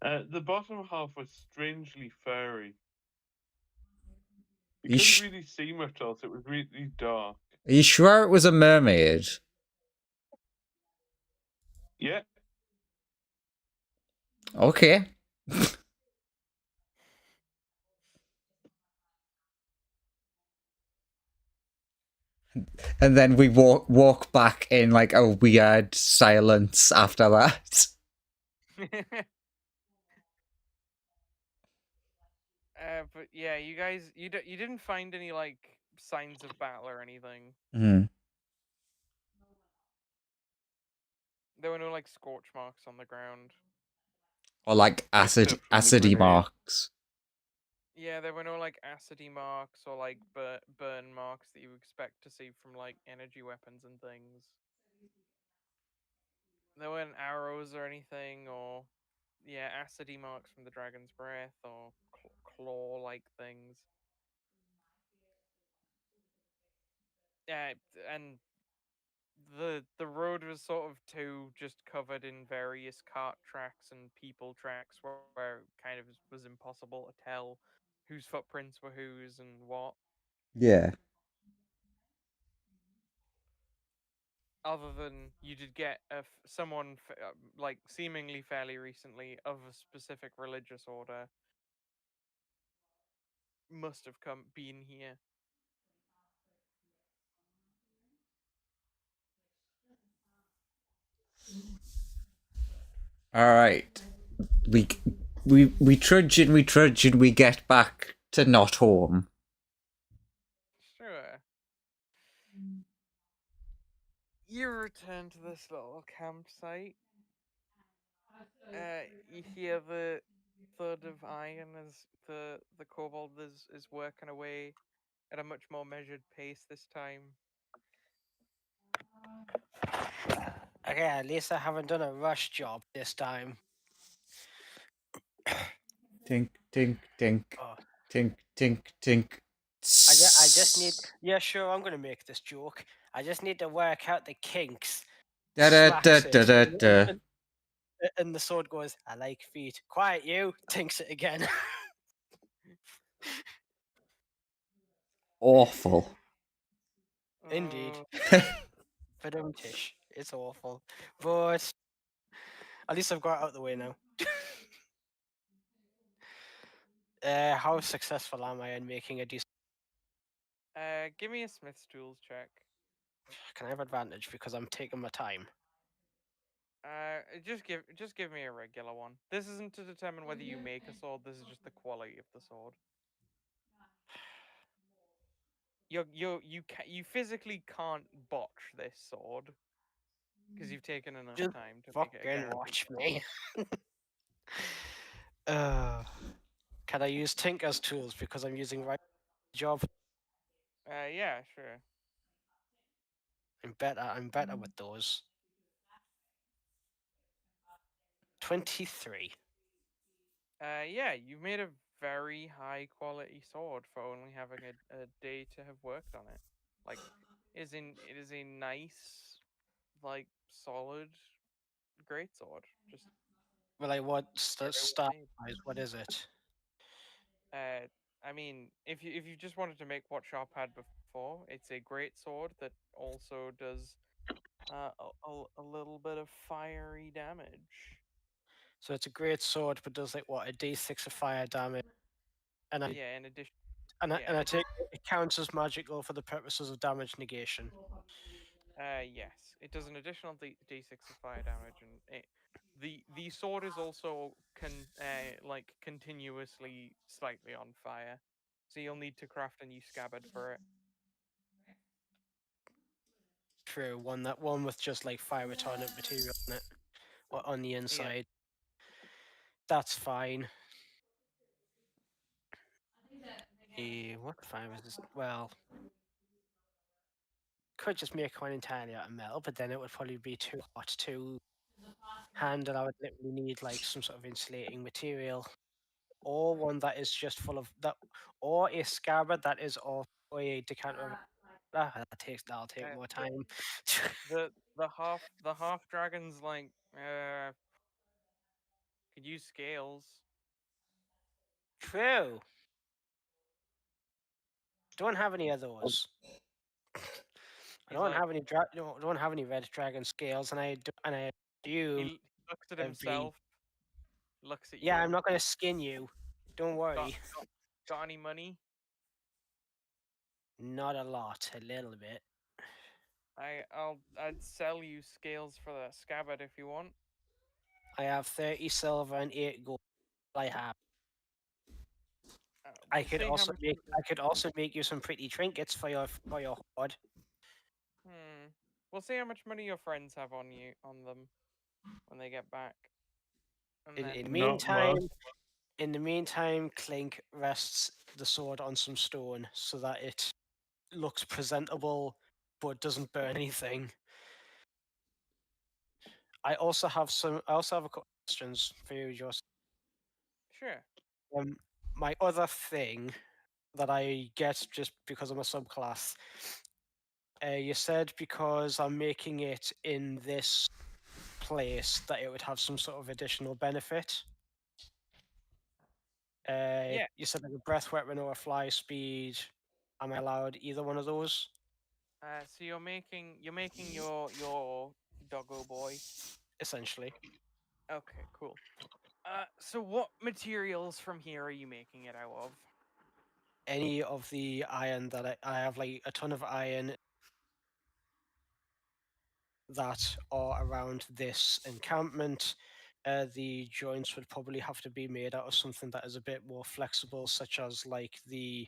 The bottom half was strangely furry. You You couldn't really see much else. It was really dark. Are you sure it was a mermaid? Yeah. Okay. And then we walk back in like a weird silence after that. But yeah, you guys, you didn't find any like signs of battle or anything. Hmm. There were no like scorch marks on the ground. Or like Except from the acidy grenade. marks. Yeah, there were no like acidy marks or like burn marks that you expect to see from like energy weapons and things. There weren't arrows or anything, or yeah, acidy marks from the dragon's breath or claw-like things. Yeah, and the road was sort of too just covered in various cart tracks and people tracks where it kind of was impossible to tell whose footprints were whose and what. Yeah. other than you did get someone like seemingly fairly recently of a specific religious order must have been here. All right. We we trudge and we trudge and we get back to not home. Sure. You return to this little campsite. You hear the thud of iron as the kobold is working away at a much more measured pace this time. Okay, at least I haven't done a rush job this time. Tink tink tink Oh, tink tink tink. I just need. Yeah, sure, I'm gonna make this joke. I just need to work out the kinks. Da da da Smacks da it, da da. and the sword goes, "I like feet." Quiet, you. Tinks it again. Awful. Indeed. Uh, But tish. It's awful. But at least I've got it out of the way now. How successful am I in making a decent? give me a Smith's tools check. Can I have advantage because I'm taking my time? Just give me a regular one. This isn't to determine whether you make a sword. This is just the quality of the sword. You physically can't botch this sword because you've taken enough Just time to make it fucking again. watch me. Can I use Tinker's tools because I'm using right job? Yeah, sure. I'm better with those. 23. Yeah, you've made a very high quality sword for only having a day to have worked on it. Like, it is a nice, like, solid, great sword. Just Well, I want very well start made. size. What is it? I mean, if you just wanted to make what Sharp had before, it's a great sword that also does a little bit of fiery damage. So it's a great sword, but does like what, a d6 of fire damage, and Yeah, in addition, I take it counts as magical for the purposes of damage negation. yes, it does an additional d6 of fire damage, and the sword is also like continuously slightly on fire, so you'll need to craft a new scabbard for it. True, one with just like fire retardant material on it, or on the inside. That's fine. What fire is this? Well, could just make one entirely out of metal, but then it would probably be too hot to handle. I would literally need like some sort of insulating material, or one that is just full of that, or a scabbard that is also a decanter of. That'll take more time. The half dragons like could use scales. True. Don't have any of those. I He's don't like, have any don't have any red dragon scales, and I do he looks at be. himself, looks at Yeah, you. I'm not gonna skin you. Don't Got, worry. got any money? Not a lot, a little bit. I'd sell you scales for that scabbard if you want. I have 30 silver and 8 gold. I have. We'll see how much. I could also make you some pretty trinkets for your hoard. We'll see how much money your friends have on them when they get back. And then In the meantime, Clink rests the sword on some stone so that it looks presentable but doesn't burn anything. I also have a couple questions for you, Joss. sure. My other thing that I get just because I'm a subclass. You said because I'm making it in this place that it would have some sort of additional benefit. You said like a breath weapon or a fly speed. Am I allowed either one of those? So you're making your doggo boy. essentially. Okay, cool. So what materials from here are you making it out of? Any of the iron that I have, like a ton of iron that are around this encampment. The joints would probably have to be made out of something that is a bit more flexible, such as like the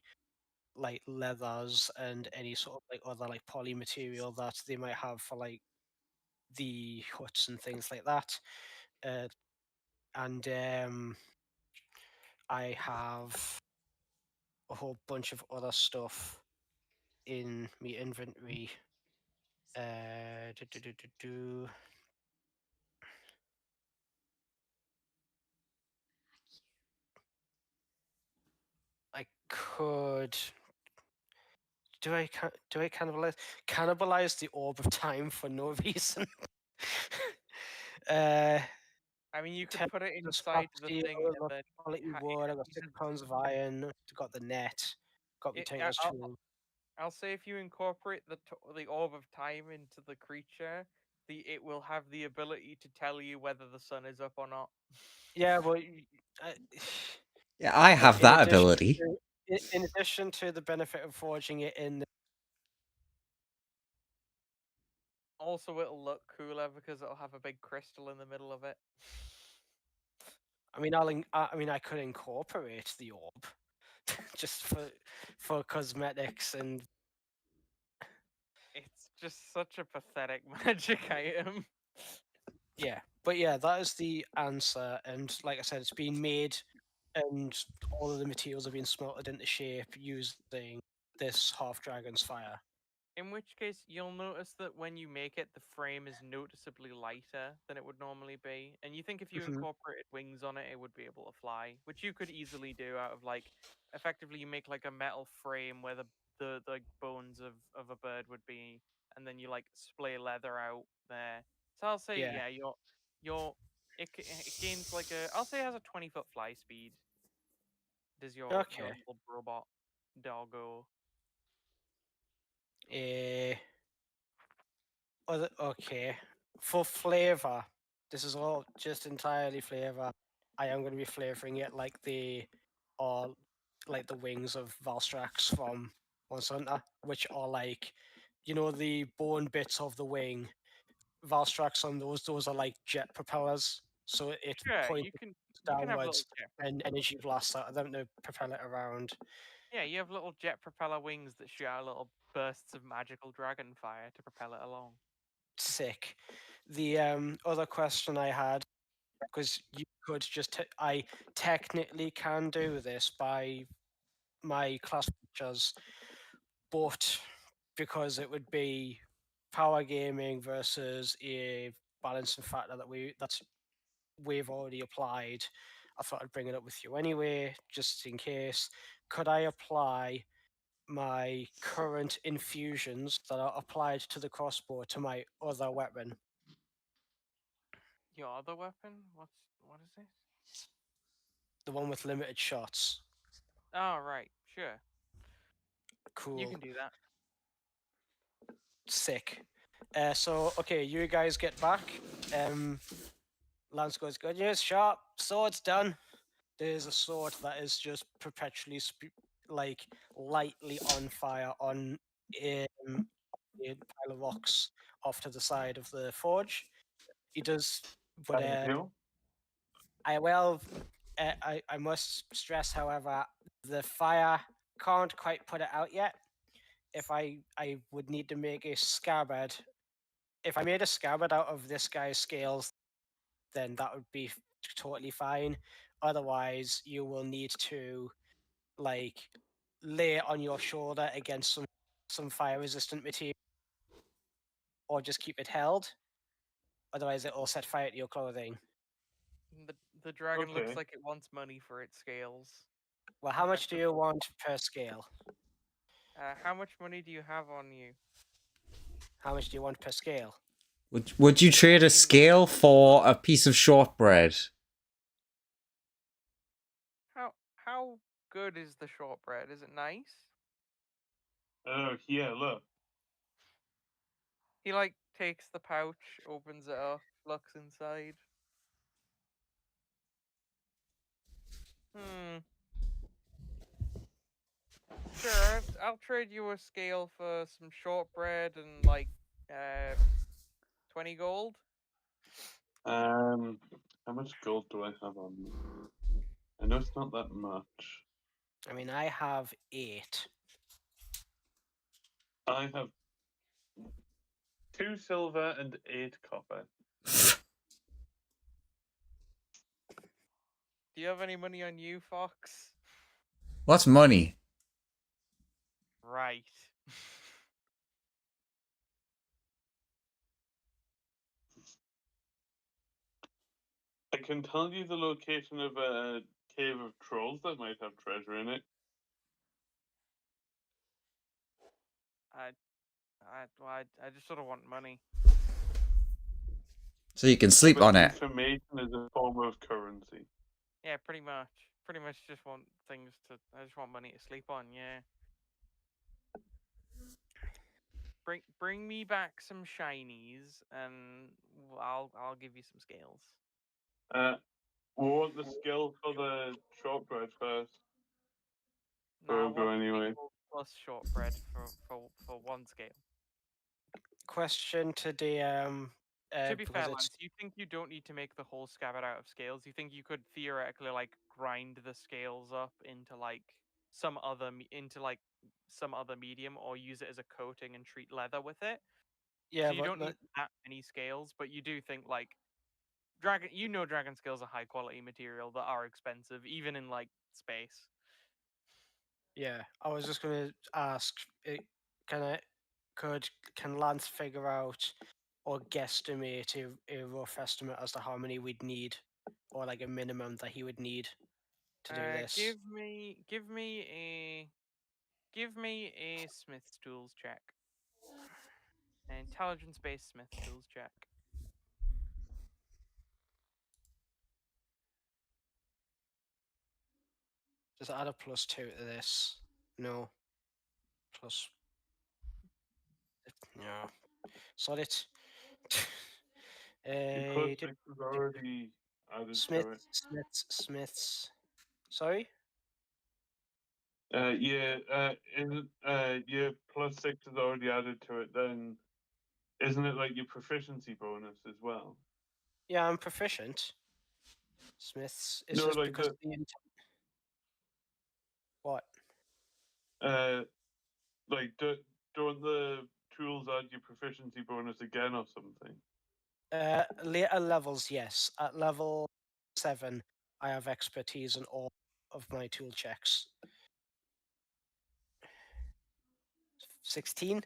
like leathers and any sort of like other like poly material that they might have for like the huts and things like that. And I have a whole bunch of other stuff in my inventory. Do, do, do, do, do. I could. Do I cannibalize the orb of time for no reason? uh, I mean, you could 10 put it of scrap inside the steel, thing and got then quality ha- wood. I got you 6 pounds of iron. Got the net. Got my it, tailor's tool. I'll say if you incorporate the orb of time into the creature, it will have the ability to tell you whether the sun is up or not. Yeah, but Yeah, I but have that ability. in addition to the benefit of forging it in, Also, it'll look cooler because it'll have a big crystal in the middle of it. I mean, I could incorporate the orb just for cosmetics and It's just such a pathetic magic item. yeah. But yeah, that is the answer. And like I said, it's been made, and all of the materials have been smelted into shape using this half dragon's fire. In which case, you'll notice that when you make it, the frame is noticeably lighter than it would normally be. And you think if you Mhm. incorporated wings on it, it would be able to fly, which you could easily do out of like, effectively, you make like a metal frame where the like bones of a bird would be, and then you like splay leather out there. So I'll say, Yeah. yeah, it gains like I'll say it has a 20-foot fly speed. Does your Okay. little robot doggo? Uh, okay. For flavor, this is all just entirely flavor. I am going to be flavoring it like the wings of Valstrax from Monster Hunter, which are like, the bone bits of the wing. Valstrax on those are like jet propellers, so it Sure, points you can have little downwards and energy blasts out of them to propel it around. Yeah, you have little jet propeller wings that shoot out little bursts of magical dragon fire to propel it along. Sick. The other question I had, because you could I technically can do this by my class features, but because it would be power gaming versus a balancing factor we've already applied, I thought I'd bring it up with you anyway, just in case. Could I apply my current infusions that are applied to the crossbow to my other weapon? Your other weapon? What is this? The one with limited shots. Oh right, sure. You Cool. can do that. Sick. So okay, you guys get back. Lance goes, good news, sharp, sword's done. There's a sword that is just perpetually like lightly on fire on a pile of rocks off to the side of the forge. He does, but Thank you. I must stress, however, the fire can't quite put it out yet. If I would need to make a scabbard. If I made a scabbard out of this guy's scales, then that would be totally fine. Otherwise, you will need to like lay it on your shoulder against some fire resistant material, or just keep it held. Otherwise, it will set fire to your clothing. The dragon looks Okay. like it wants money for its scales. Well, how much do you want per scale? How much money do you have on you? How much do you want per scale? Would you trade a scale for a piece of shortbread? How good is the shortbread? Is it nice? Oh, yeah, look. He like takes the pouch, opens it up, looks inside. Hmm. Sure, I'll trade you a scale for some shortbread and like 20 gold. How much gold do I have on me? I know it's not that much. I mean, I have 8. I have 2 silver and 8 copper. Do you have any money on you, Fox? What's money? Right. I can tell you the location of a cave of trolls that might have treasure in it. I just sort of want money. So you can sleep But on it. information is a form of currency. Yeah, pretty much. Pretty much just want things to. I just want money to sleep on. Yeah. Bring me back some shinies, and I'll give you some scales. We want the skill for the shortbread first. Nah, I We'll go want anyway. scales plus shortbread for one scale. Question to the To be fair, because Lance, it's you think you don't need to make the whole scabbard out of scales? You think you could theoretically like grind the scales up into like some other medium, or use it as a coating and treat leather with it? yeah, So you but don't need that many scales, but you do think like dragon scales are high quality material that are expensive, even in like space. yeah, I was just gonna ask, can I can Lance figure out or guesstimate a rough estimate as to how many we'd need, or like a minimum that he would need to do this? Give me a Smith's tools check. An intelligence based Smith's tools check. Does it add a +2 to this? No. Plus. No. Solid. The plus Dip, 6 is already added Smith, to it. Smiths. Sorry? Your plus 6 is already added to it, then isn't it like your proficiency bonus as well? Yeah, I'm proficient. Smiths. It's No, just like because the what? like don't the tools add your proficiency bonus again or something? Later levels, yes. At level 7, I have expertise in all of my tool checks. 16?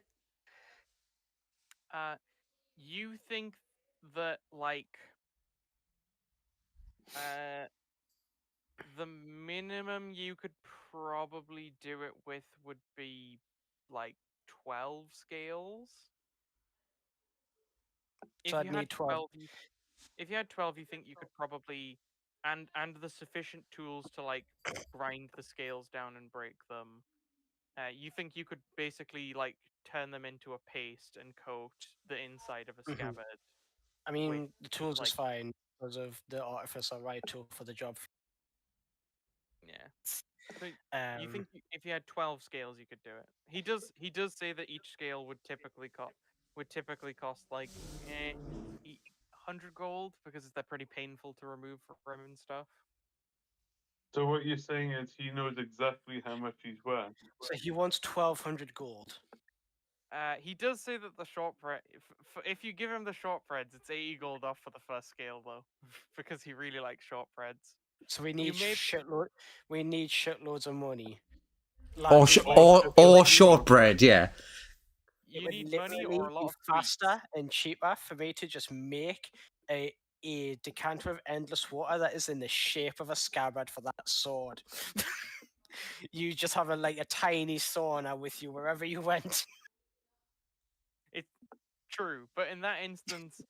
You think that like the minimum you could probably do it with would be like 12 scales. So I'd need 12. If you had 12, you think you could probably and the sufficient tools to like grind the scales down and break them. You think you could basically like turn them into a paste and coat the inside of a Mhm. scabbard. I mean, with, the tools is like- fine because of the artificer right tool for the job. Yeah. So you Um, think if you had 12 scales, you could do it? He does say that each scale would typically cost like 100 gold because they're pretty painful to remove from him and stuff. So what you're saying is he knows exactly how much he's worth. so he wants 1,200 gold. He does say that the shortbread, if you give him the shortbreads, it's 80 gold off for the first scale though, because he really likes shortbreads. So we need may- shitload. We need shitloads of money. Or, Like, it would- or shortbread, yeah. it You would need money or literally a lot be of sweets. faster and cheaper for me to just make a decanter of endless water that is in the shape of a scabbard for that sword. You just have a tiny sauna with you wherever you went. It's true, but in that instance,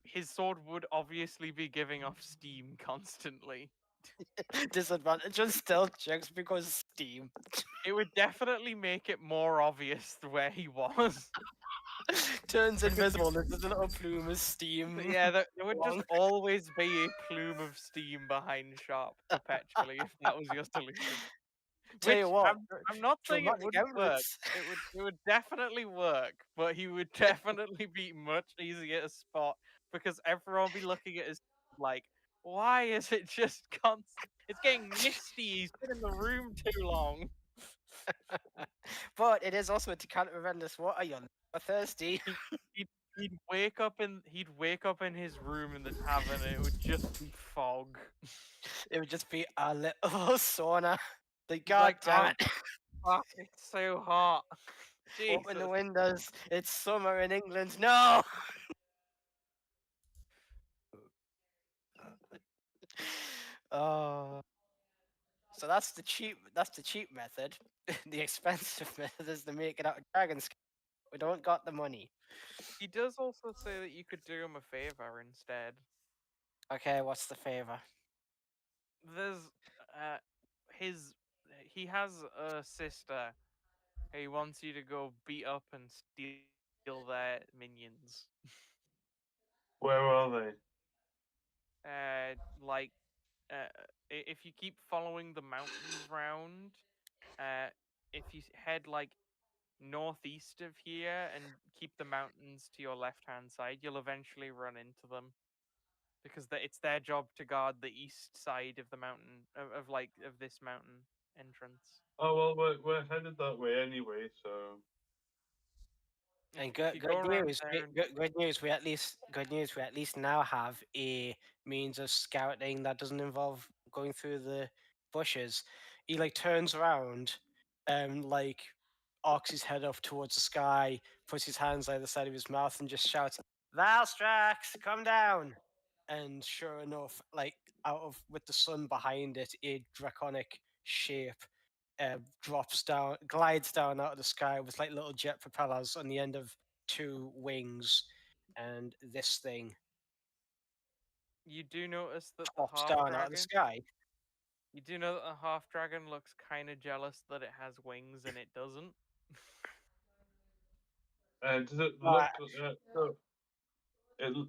his sword would obviously be giving off steam constantly. Disadvantage on stealth checks because steam. It would definitely make it more obvious where he was. turns invisible. And there's a little plume of steam. Yeah, there would just along. always be a plume of steam behind Sharp perpetually if that was your solution. Tell you Which what, I'm not saying it dramatic wouldn't work. entrance. It would definitely work, but he would definitely be much easier to spot because everyone would be looking at his like, why is it just constant? It's getting misty. He's been in the room too long. But it is also to counter this water. You're thirsty. He'd wake up in his room in the tavern, and it would just be fog. It would just be a little sauna. Like, He's God like, damn "Oh, it. fuck, it's so hot. Open the Jesus. windows. It's summer in England. No. Oh. So that's the cheap method. The expensive method is to make it out of dragon skin. We don't got the money. He does also say that you could do him a favor instead. Okay, what's the favor? There's uh his he has a sister. He wants you to go beat up and steal their minions. Where are they? Like if you keep following the mountains round, if you head like northeast of here and keep the mountains to your left hand side, you'll eventually run into them because it's their job to guard the east side of the mountain of this mountain entrance. Oh well, we're headed that way anyway. So And If good, you go good around news, there and good news. We at least now have a means of scouting that doesn't involve going through the bushes. He like turns around, like arcs his head up towards the sky, puts his hands either side of his mouth, and just shouts, "Valstrax, come down!" And sure enough, like out of with the sun behind it, a draconic shape drops down, glides down out of the sky with like little jet propellers on the end of two wings, and this thing you do notice that the pops half down out of the dragon sky. you do know that the half dragon looks kind of jealous that it has wings and it doesn't. does it Uh, look? So it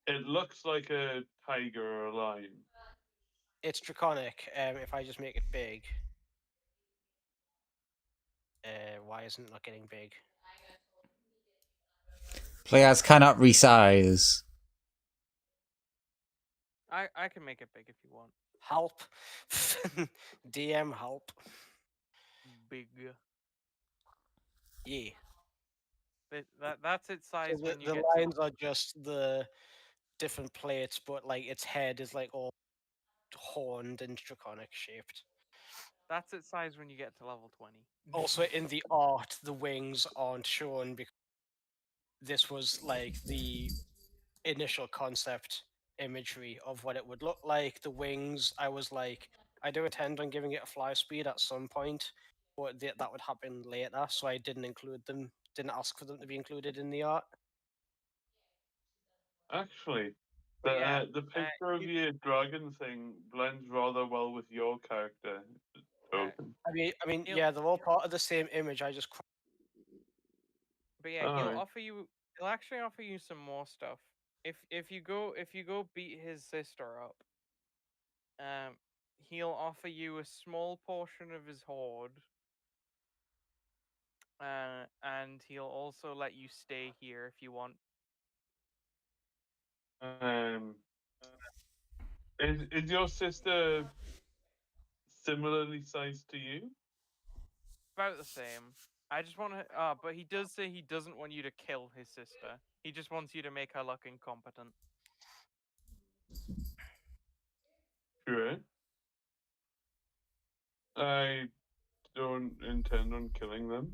it looks like a tiger or a lion. it's draconic. If I just make it big, why isn't it not getting big? Players cannot resize. I can make it big if you want. Help, DM help. Big. Yeah. That's its So size when you the get lines are just the different plates, but like its head is like all horned and draconic shaped. that's its size when you get to level 20. Also, in the art, the wings aren't shown because this was like the initial concept imagery of what it would look like. The wings, I was like, I do intend on giving it a fly speed at some point, but that would happen later, so I didn't include them, didn't ask for them to be included in the art. Actually, But yeah, the picture of your dragon thing blends rather well with your character token. He'll- Yeah, they're all part of the same image. I just but yeah, Alright. he'll actually offer you some more stuff. If you go beat his sister up, um he'll offer you a small portion of his hoard. And he'll also let you stay here if you want. Um, is your sister similarly sized to you? About the same. I just want to. But he does say he doesn't want you to kill his sister. He just wants you to make her look incompetent. Sure. I don't intend on killing them.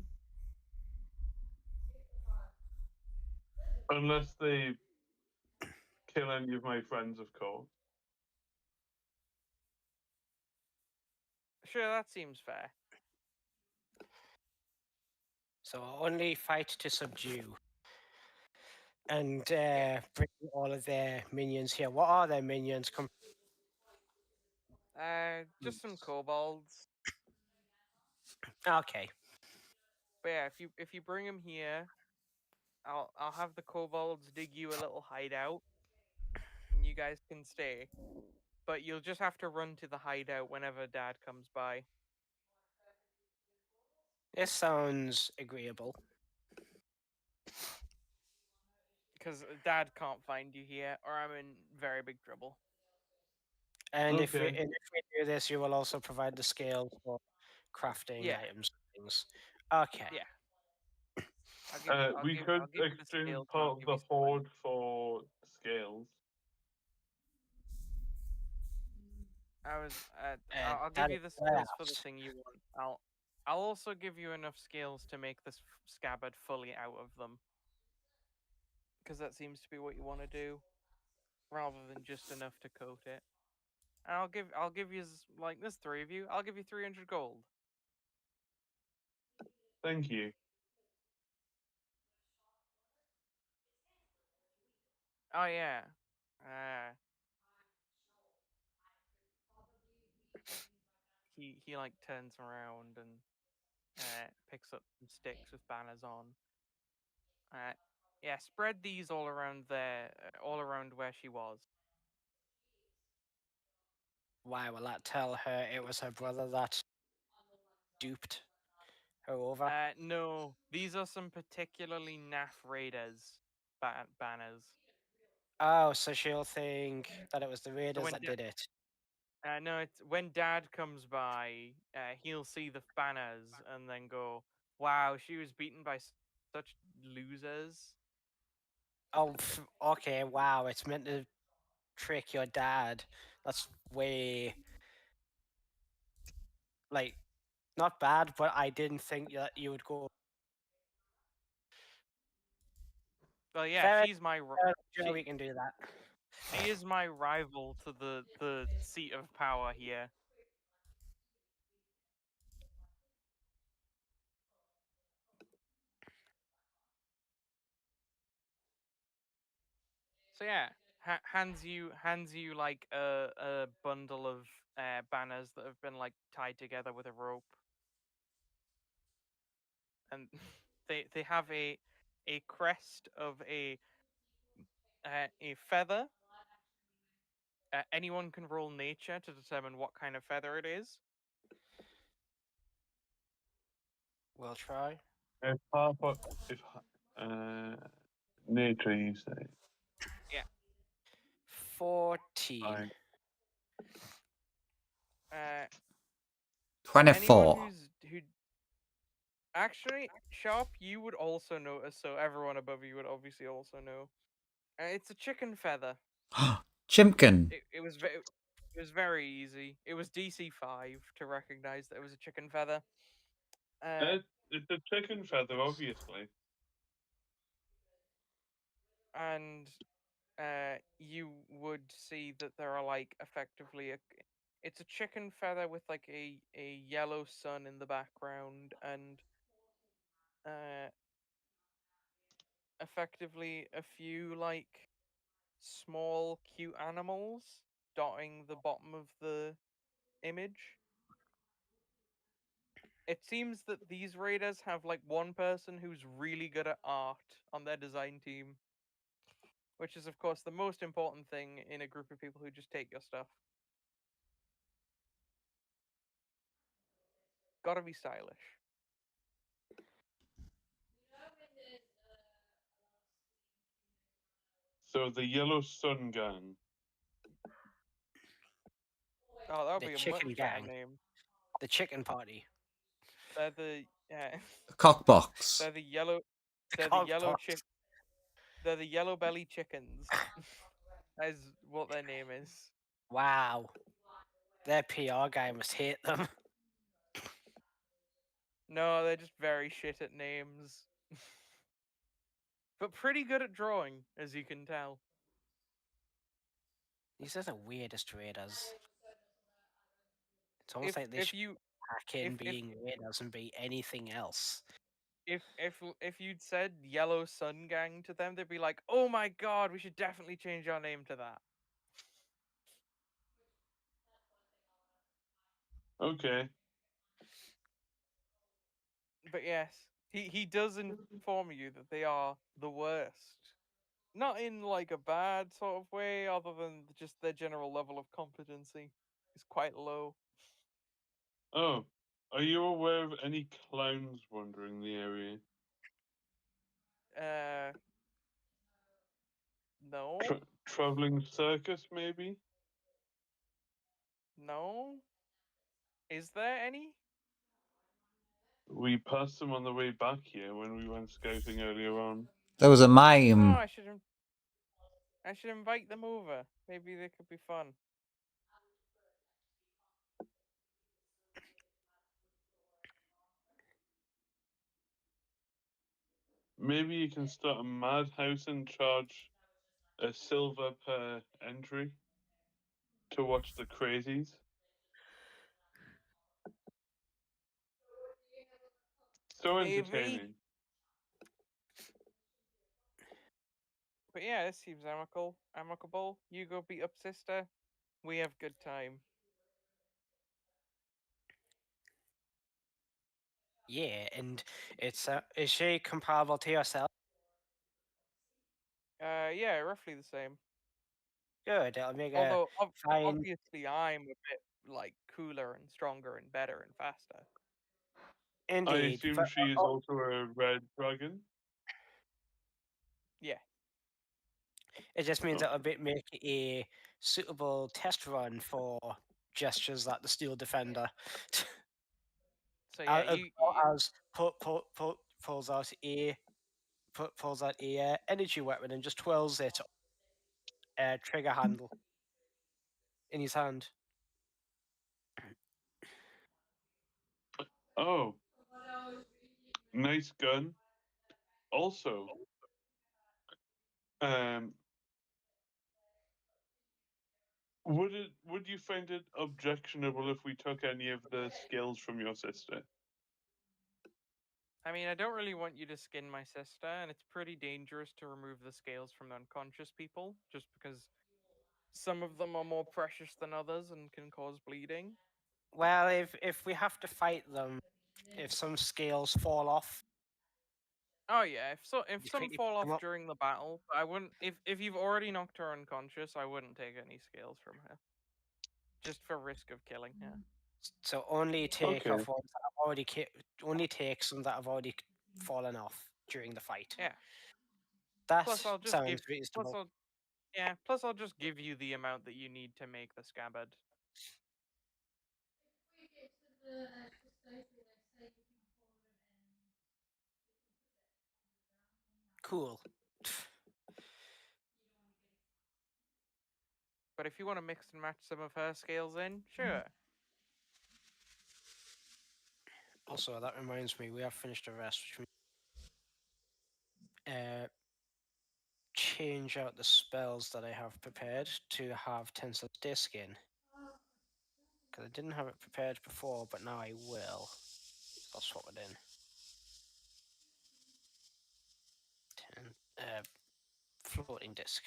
Unless they kill any of my friends, of course. Sure, that seems fair. so only fight to subdue. And bring all of their minions here. What are their minions? Just some kobolds. Okay. But yeah, if you bring him here, I'll have the kobolds dig you a little hideout, and you guys can stay. But you'll just have to run to the hideout whenever Dad comes by, This sounds agreeable. because Dad can't find you here, or I'm in very big trouble. And if we Okay. and if we do this, you will also provide the scale for crafting Yeah. items and things. Okay. Yeah. I'll We give could you the exchange scales, and I'll part of give the you some money. horde for scales. I'll give That you is the what I scales for the asked. thing you want. I'll also give you enough scales to make this scabbard fully out of them, because that seems to be what you want to do, rather than just enough to coat it. And I'll give you like there's 3 of you. I'll give you 300 gold. Thank you. Oh yeah. Uh, he like turns around and picks up some sticks with banners on. Yeah, spread these all around there, all around where she was. Why will that tell her it was her brother that duped her over? No, these are some particularly naff raiders banners. Oh, so she'll think that it was the So raiders when that did it. no, it's when Dad comes by, he'll see the banners and then go, "Wow, she was beaten by such losers." Oh, okay. Wow, it's meant to trick your dad. That's way like not bad, but I didn't think that you would go. Well, yeah, Fair, she's my sure, we can do that. she is my rival to the seat of power here. So yeah, hands you like a bundle of banners that have been like tied together with a rope, and they have a crest of a feather. Anyone can roll nature to determine what kind of feather it is. We'll try. If half of, if uh, nature, you say. 14. Fine. Uh, anyone 24. who actually Sharp, you would also notice. So everyone above you would obviously also know. It's a chicken feather. Chimkin. It was very easy. It was DC 5 to recognize that it was a chicken feather. It's a chicken feather, obviously. And you would see that there are like effectively it's a chicken feather with like a yellow sun in the background, and uh effectively a few like small cute animals dotting the bottom of the image. It seems that these raiders have like one person who's really good at art on their design team, which is of course the most important thing in a group of people who just take your stuff. Gotta be stylish. So the yellow sun gun. Oh, that would The be a chicken much better gang. name. The chicken party. They're the The cockbox. they're the yellow The they're the cock yellow pot. they're the yellow belly chickens. That is what their name is. Wow. Their PR guy must hate them. No, they're just very shit at names. But pretty good at drawing, as you can tell. These are the weirdest raiders. It's almost like they If should you pack in if being raiders and be anything else. if you'd said Yellow Sun Gang to them, they'd be like, "Oh my god, we should definitely change our name to that." Okay. But yes, He does inform you that they are the worst. Not in like a bad sort of way, other than just their general level of competency is quite low. Oh, are you aware of any clowns wandering the area? No, Traveling circus, maybe? no. Is there any? We passed them on the way back here when we went scouting earlier on. There was a Oh, mime. I should invite them over. Maybe they could be fun. Maybe you can start a madhouse and charge a silver per entry to watch the crazies. So Maybe. entertaining. But yeah, this seems amicable. You go beat up sister. We have good time. Yeah, and it's is she comparable to yourself? Yeah, roughly the same. Good. It'll make a Although fine. obviously I'm a bit like cooler and stronger and better and faster. I Indeed, assume but she is also a red dragon. Yeah. it just means Oh. it'll make a suitable test run for gestures like the Steel Defender. So yeah, as, you well as pulls out a energy weapon and just twirls it trigger handle in his hand. Oh. Nice gun. Also, would you find it objectionable if we took any of the skills from your sister? I mean, I don't really want you to skin my sister, and it's pretty dangerous to remove the scales from unconscious people, just because some of them are more precious than others and can cause bleeding. Well, if we have to fight them, if some scales fall off, Oh yeah, if you some quickly fall pick them off up. during the battle, I wouldn't. If you've already knocked her unconscious, I wouldn't take any scales from her, just for risk of killing her. So only take Okay. off ones that have already only take some that have already fallen off during the fight. Yeah. That Plus, I'll just sounds give. Plus, reasonable. I'll just give you the amount that you need to make the scabbard. Cool. But if you want to mix and match some of her scales in, sure. Also, that reminds me, we have finished the rest, which means change out the spells that I have prepared to have Tensor's Disc in. Because I didn't have it prepared before, but now I will. So I'll swap it in. Floating disc.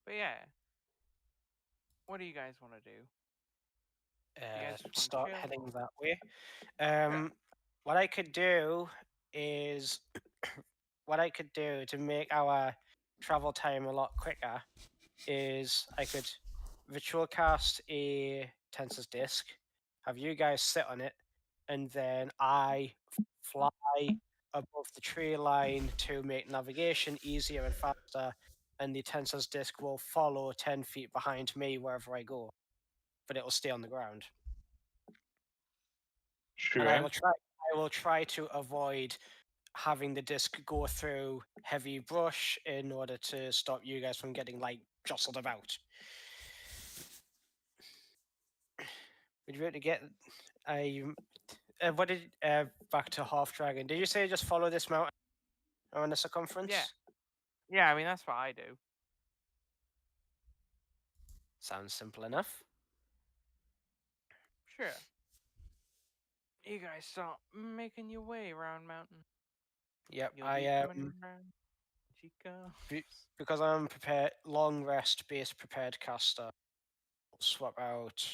But yeah, what do you guys want to do? You guys just want to Start chill? heading that way. Sure. What I could do is what I could do to make our travel time a lot quicker is I could ritual cast a Tensor's Disc, have you guys sit on it, and then I fly above the tree line to make navigation easier and faster, and the Tensor's Disc will follow 10 feet behind me wherever I go, but it will stay on the ground. Sure. And I will try to avoid having the disc go through heavy brush in order to stop you guys from getting like jostled about. Would you like to get what did back to Half Dragon? Did you say just follow this mountain around the circumference? Yeah. Yeah, I mean that's what I do. Sounds simple enough. Sure. You guys start making your way around mountain. Yep, You'll be I coming around. Chica. because I'm prepared, long rest base prepared caster. I'll swap out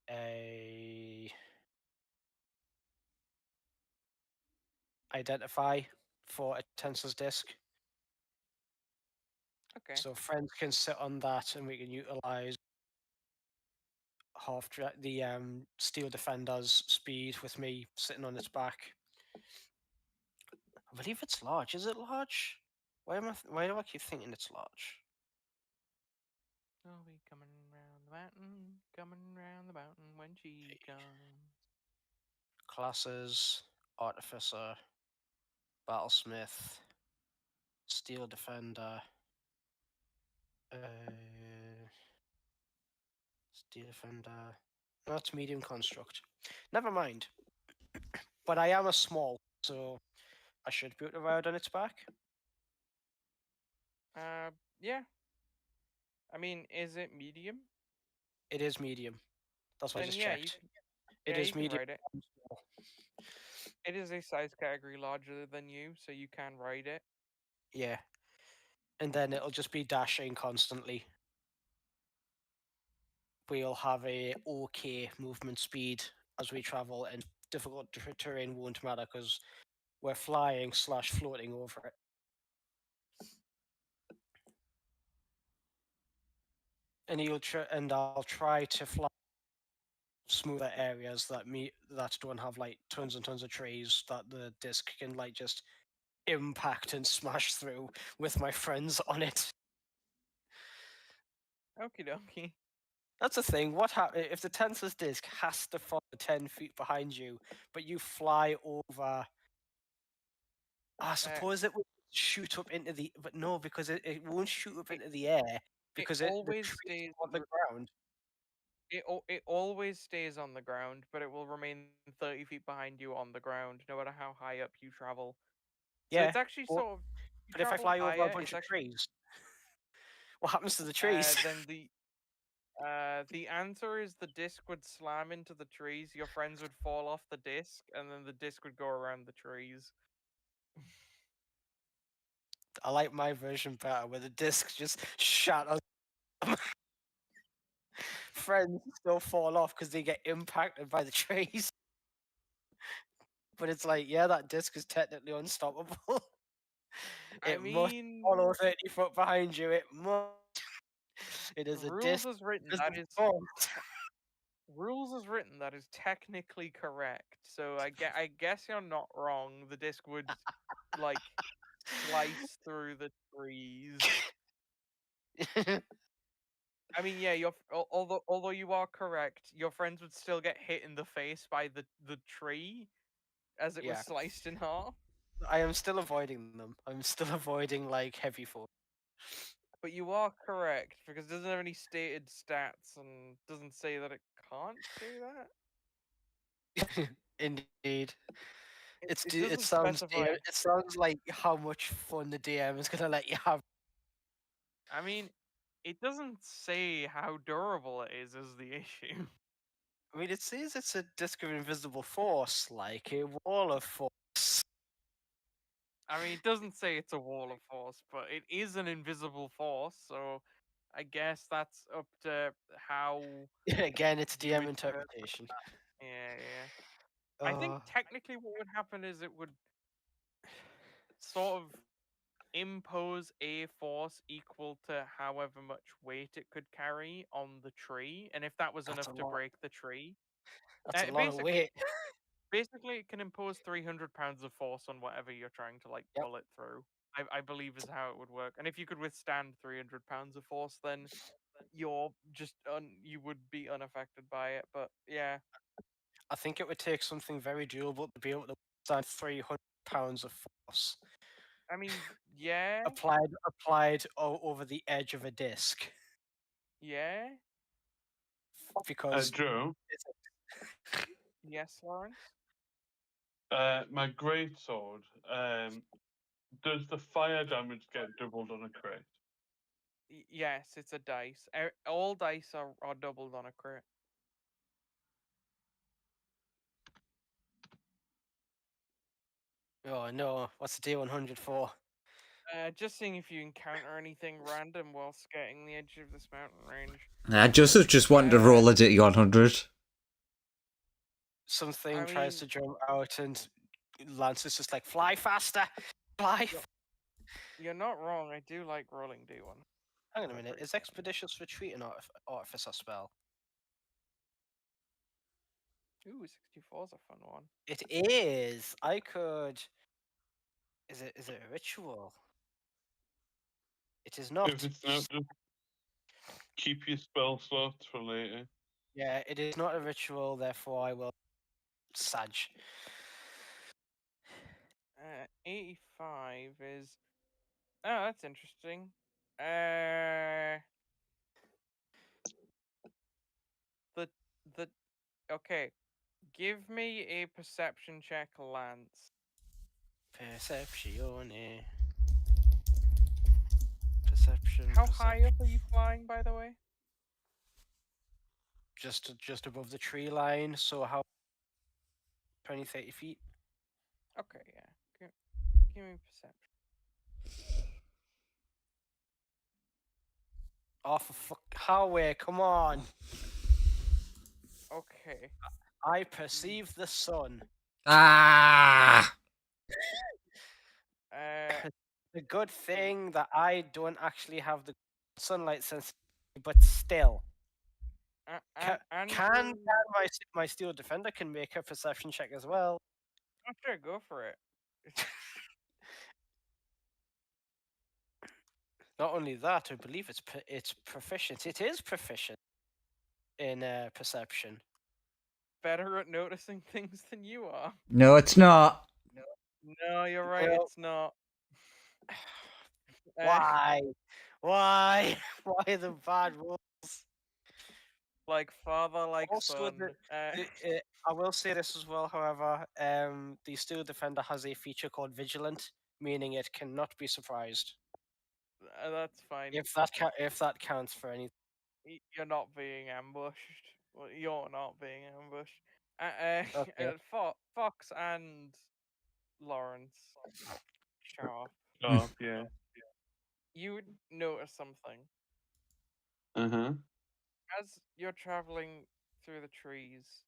a identify for a Tensor's disc. Okay. So friends can sit on that, and we can utilize the Steel Defender's speed with me sitting on its back. I believe it's large. Is it large? Why do I keep thinking it's large? I'll be coming round the mountain, coming round the mountain when she comes. Classes, Artificer, Battlesmith, Steel Defender, Steel Defender. That's medium construct. Never mind. But I am a small, so I should be able to ride on its back. Yeah. I mean, is it medium? It is medium. That's what I Then just yeah, checked. you can, It yeah, is you can medium. ride it. It is a size category larger than you, so you can ride it. Yeah. And then it'll just be dashing constantly. We'll have a okay movement speed as we travel, and difficult terrain won't matter because we're flying / floating over it. And I'll try to fly smoother areas that don't have like tons and tons of trees that the disc can like just impact and smash through with my friends on it. Okie dokie. That's the thing. What happens if the Tensor's disc has to fall 10 feet behind you, but you fly over? I suppose it would shoot up into the, but no, because it won't shoot up into the air because the always trees stays are on the ground. It always stays on the ground, but it will remain 30 feet behind you on the ground, no matter how high up you travel. So Yeah, it's actually but, sort of. You but if I travel fly over a higher, bunch it's of actually trees, what happens to the trees? then the answer is the disc would slam into the trees. Your friends would fall off the disc, and then the disc would go around the trees. I like my version better, where the disc just shatters. Friends still fall off because they get impacted by the trees. But it's like, yeah, that disc is technically unstoppable. I It must mean, follow 30 foot behind you. It must. It is a disc. rules as written. It That is is a rules as written. That is technically correct. So I guess you're not wrong. The disc would like slice through the trees. form. I mean, yeah, although you are correct, your friends would still get hit in the face by the tree as it was Yeah. sliced in half. I am still avoiding them. I'm still avoiding like heavy fall. But you are correct because it doesn't have any stated stats and doesn't say that it can't do that. Indeed. It It doesn't sounds specify. it sounds like how much fun the DM is gonna let you have. I mean, it doesn't say how durable it is the issue. I mean, it says it's a disc of invisible force, like a wall of force. I mean, it doesn't say it's a wall of force, but it is an invisible force, so I guess that's up to how Again, it's you DM interpret. interpretation. Yeah, yeah. I think technically what would happen is it would sort of impose a force equal to however much weight it could carry on the tree, and if that was That's enough a to lot. break the tree, That's a lot of weight. basically it can impose 300 pounds of force on whatever you're trying to like Yep. pull it through. I believe is how it would work, and if you could withstand 300 pounds of force, then you would be unaffected by it. But yeah, I think it would take something very durable to be able to withstand 300 pounds of force I mean, yeah, applied over the edge of a disc. yeah, Because Joe, yes, Lawrence. my great sword. Does the fire damage get doubled on a crit? Yes, it's a dice. All dice are doubled on a crit. Oh no, what's the D100 for? Just seeing if you encounter anything random while skirting the edge of this mountain range. Joseph just wanted to roll a D100. Something I tries mean- to jump out and Lance is just like, fly faster! Fly! Yo- You're not wrong. I do like rolling D1. Hang on a I'm minute, pretty is fan. Expeditious Retreat an artificer spell? Ooh, 64's a fun one. It is! I could... Is it a ritual? It is not. If it's not, just keep your spell slots for later. Yeah, it is not a ritual, therefore I will Sag. 85 is. Oh, that's interesting. Uh, the okay. Give me a perception check, Lance. Perceptione. Perception. How high up are you flying, by the way? Just above the tree line, so how 20, 30 feet? Okay, yeah. Give me perception. Oh, for fuck. Howie, come on. Okay. I perceive the sun. Ah! The good thing that I don't actually have the sunlight sensitivity, but still. Andrew, My steel defender can make a perception check as well. sure, go for it. Not only that, I believe it's proficient. It is proficient in perception. Better at noticing things than you are. No, it's not. No, you're right. Well- It's not. Why? Why? Why the bad rules? Like father, like Also, son. I will say this as well. However, the steel defender has a feature called vigilant, meaning it cannot be surprised. That's fine. If that counts for anything. You're not being ambushed. Well, you're not being ambushed. Okay. Fox and Lawrence. Sure. Oh, yeah. You would notice something Uh-huh. as you're traveling through the trees.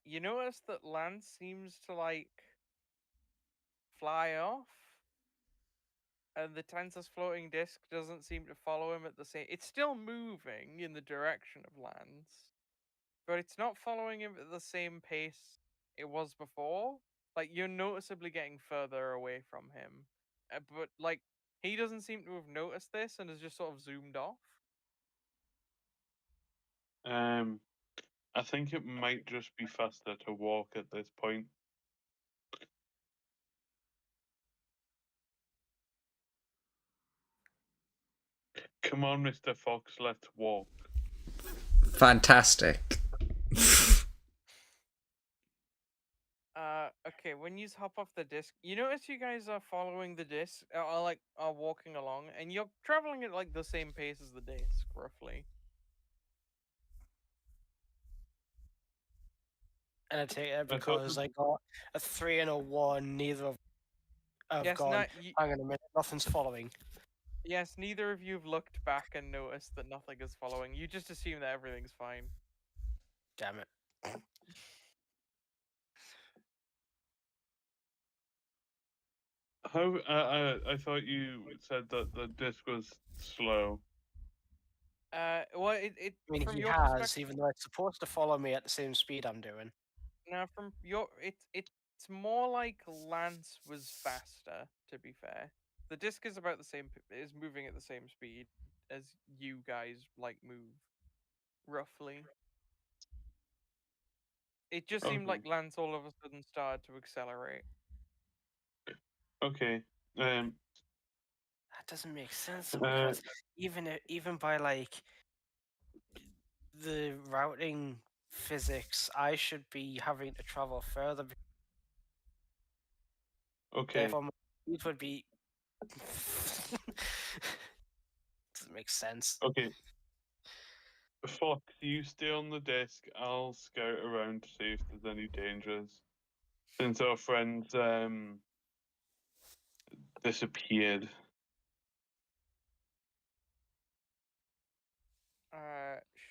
You notice that Lance seems to like fly off, and the Tensor's floating disc doesn't seem to follow him at the same. It's still moving in the direction of Lance, but it's not following him at the same pace it was before. Like you're noticeably getting further away from him, but like he doesn't seem to have noticed this and has just sort of zoomed off. I think it might just be faster to walk at this point. Come on, Mr. Fox, let's walk. Fantastic. Okay, when you hop off the disc, you notice you guys are following the disc, are walking along, and you're traveling at like the same pace as the disc, roughly. And I take it I thought because I got a 3 and a 1. Neither of have Yes, gone. Hang on a minute. Nothing's following. yes, neither of you have looked back and noticed that nothing is following. You just assume that everything's fine. Damn it. How I thought you said that the disc was slow. Well, it I mean, from he your has, perspective, even though it's supposed to follow me at the same speed I'm doing. now from your it's more like Lance was faster. To be fair, the disc is about the same. Is moving at the same speed as you guys like move, roughly. It just seemed Okay. like Lance all of a sudden started to accelerate. Okay. That doesn't make sense though, Uh, because even by like the routing physics, I should be having to travel further. okay. Therefore, my speed would be. That makes sense. Okay. Fox, you stay on the desk. I'll scout around to see if there's any dangers. Since our friends disappeared.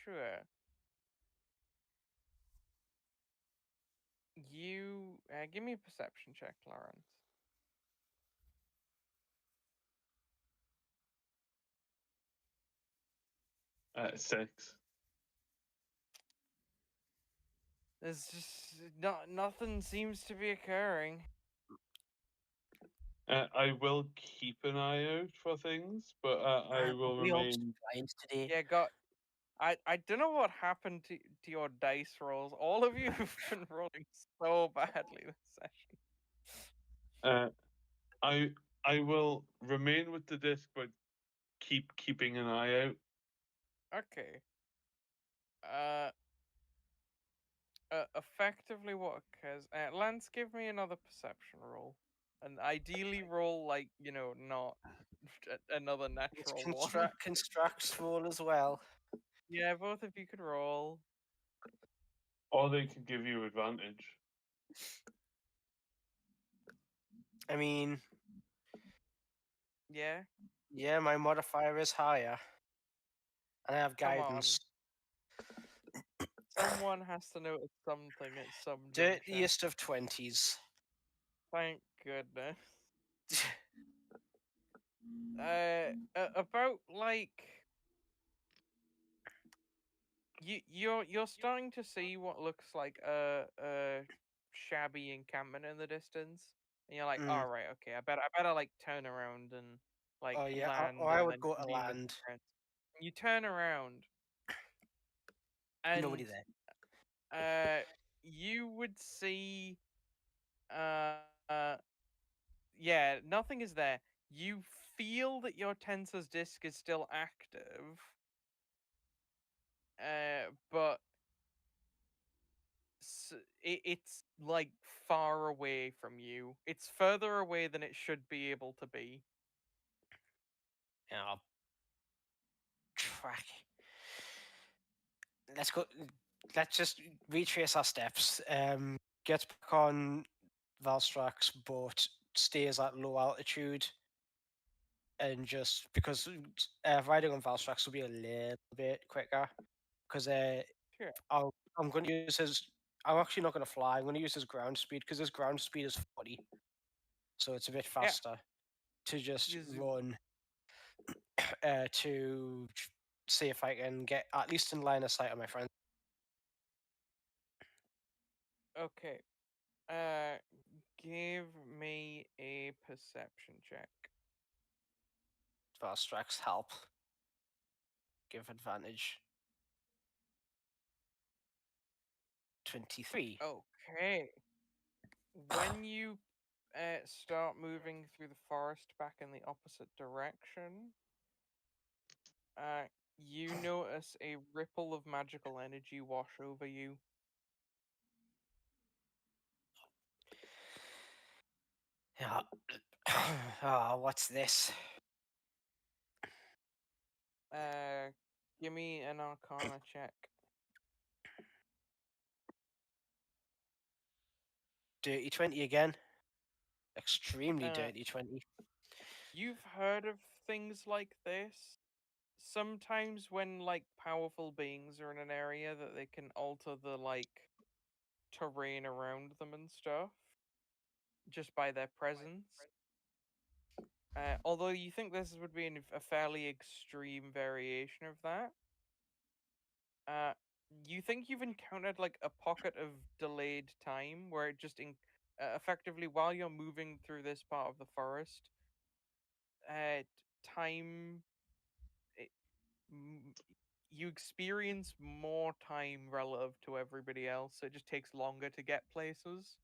Sure. You give me a perception check, Lawrence. At 6. There's just nothing seems to be occurring. I will keep an eye out for things, but I will We all remain. blind today. Yeah, I don't know what happened to your dice rolls. All of you have been rolling so badly this session. I will remain with the disc, but keeping an eye out. Okay. Effectively what occurs. Lance, give me another perception roll, and ideally roll like not another It's natural one. constructs roll as well. Yeah, both of you could roll. Or they could give you advantage. I mean, Yeah, yeah, my modifier is higher, and I have come on. guidance. Someone has to notice something at some juncture. Dirtiest of 20s. Thank goodness. About like you're starting to see what looks like a shabby encampment in the distance, and you're like, all right, okay, I better like turn around and like Oh yeah, land, I and would then go to convene with land. friends. You turn around, and Nobody there. you would see, uh, uh, yeah, nothing is there. You feel that your tensor's disc is still active, but it's like far away from you. It's further away than it should be able to be. Yeah, I'll track. Let's go. Let's just retrace our steps. Get back on Valstrax's boat, stays at low altitude, and just because riding on Valstrax will be a little bit quicker. Because Sure. I'm going to use his. I'm actually not going to fly. I'm going to use his ground speed because his ground speed is 40, so it's a bit Yeah. faster to just You zoom. run to see if I can get at least in line of sight of my friend. Okay. Give me a perception check. Valstrax help. Give advantage. 23. Okay. When you start moving through the forest back in the opposite direction, you notice a ripple of magical energy wash over you. Yeah. Ah, what's this? Give me an Arcana check. Dirty 20 again. Extremely Uh, dirty 20. You've heard of things like this? Sometimes when like powerful beings are in an area that they can alter the like terrain around them and stuff just by their presence. Although you think this would be a fairly extreme variation of that. You think you've encountered like a pocket of delayed time where it just effectively while you're moving through this part of the forest, time it, you experience more time relative to everybody else. So it just takes longer to get places.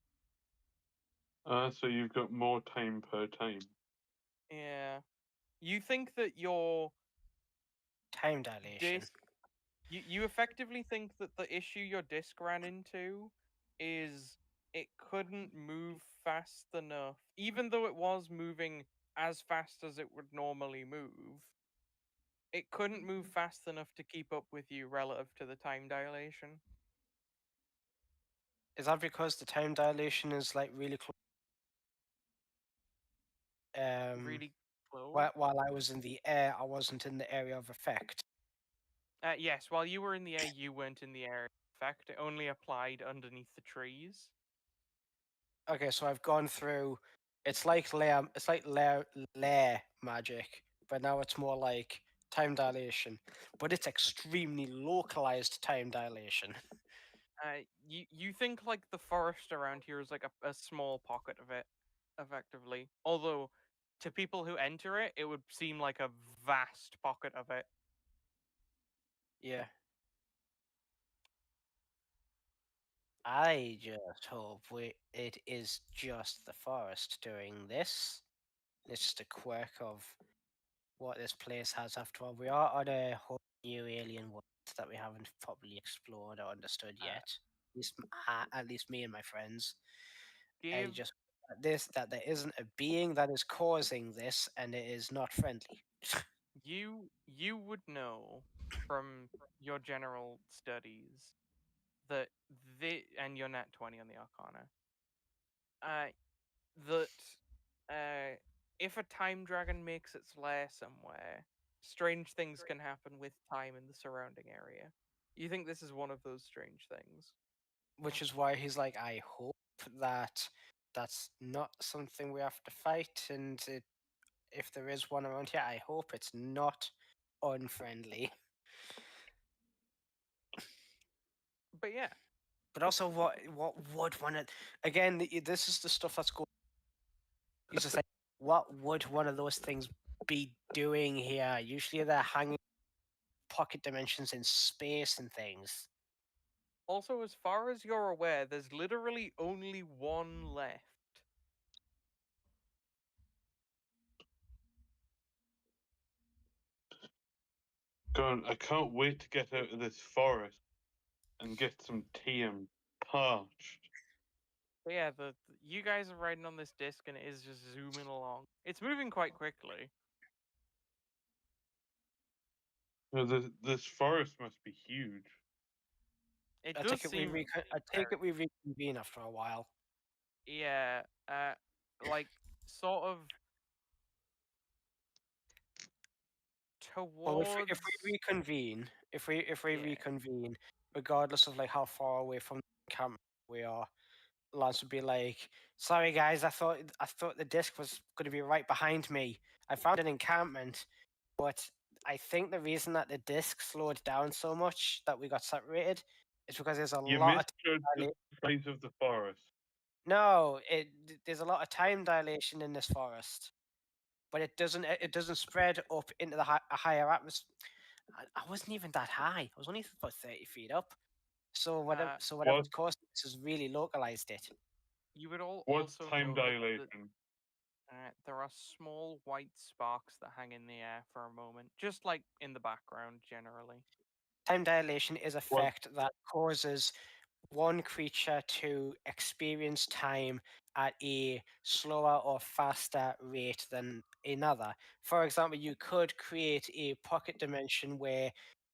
So you've got more time per time. Yeah. You think that your Time dilation. disc you effectively think that the issue your disc ran into is it couldn't move fast enough, even though it was moving as fast as it would normally move. It couldn't move fast enough to keep up with you relative to the time dilation. Is that because the time dilation is like really close? Really close. While I was in the air, I wasn't in the area of effect. Yes, while you were in the air, you weren't in the area of effect. It only applied underneath the trees. Okay, so I've gone through. It's like layer magic, but now it's more like time dilation. But it's extremely localized time dilation. You think like the forest around here is like a small pocket of it, effectively. Although, to people who enter it, it would seem like a vast pocket of it. Yeah. I just hope it is just the forest doing this. It's just a quirk of what this place has after all. We are on a whole new alien world that we haven't properly explored or understood Uh, yet. At least me and my friends. I Give just that there isn't a being that is causing this, and it is not friendly. you would know from your general studies that and your nat 20 on the Arcana, uh, that if a time dragon makes its lair somewhere, strange things can happen with time in the surrounding area. You think this is one of those strange things? Which is why he's like, I hope that that's not something we have to fight, and if there is one around here, I hope it's not unfriendly. But yeah, But also, what would one of again? This is the stuff that's going. He's just like, what would one of those things be doing here? Usually, they're hanging pocket dimensions in space and things. also, as far as you're aware, there's literally only one left. God, I can't wait to get out of this forest and get some tea and parched. But yeah, you guys are riding on this disc and it is just zooming along. It's moving quite quickly. This forest must be huge. It I does take it seem I take it we reconvene after a while. yeah, like sort of Well, towards if we reconvene, if we Yeah. reconvene, regardless of like how far away from the camp we are, Lance would be like, "Sorry guys, I thought the disc was going to be right behind me. I found an encampment, but I think the reason that the disc slowed down so much that we got separated is because there's a You lot of misjudged the size of the forest. no, there's a lot of time dilation in this forest, but it doesn't spread up into a higher atmosphere. I wasn't even that high. I was only about 30 feet up. So Uh, whatever's What? caused this has really localized it. you would all What's also time know that dilation? there are small white sparks that hang in the air for a moment, just like in the background generally. Time dilation is a What? effect that causes one creature to experience time at a slower or faster rate than another. For example, you could create a pocket dimension where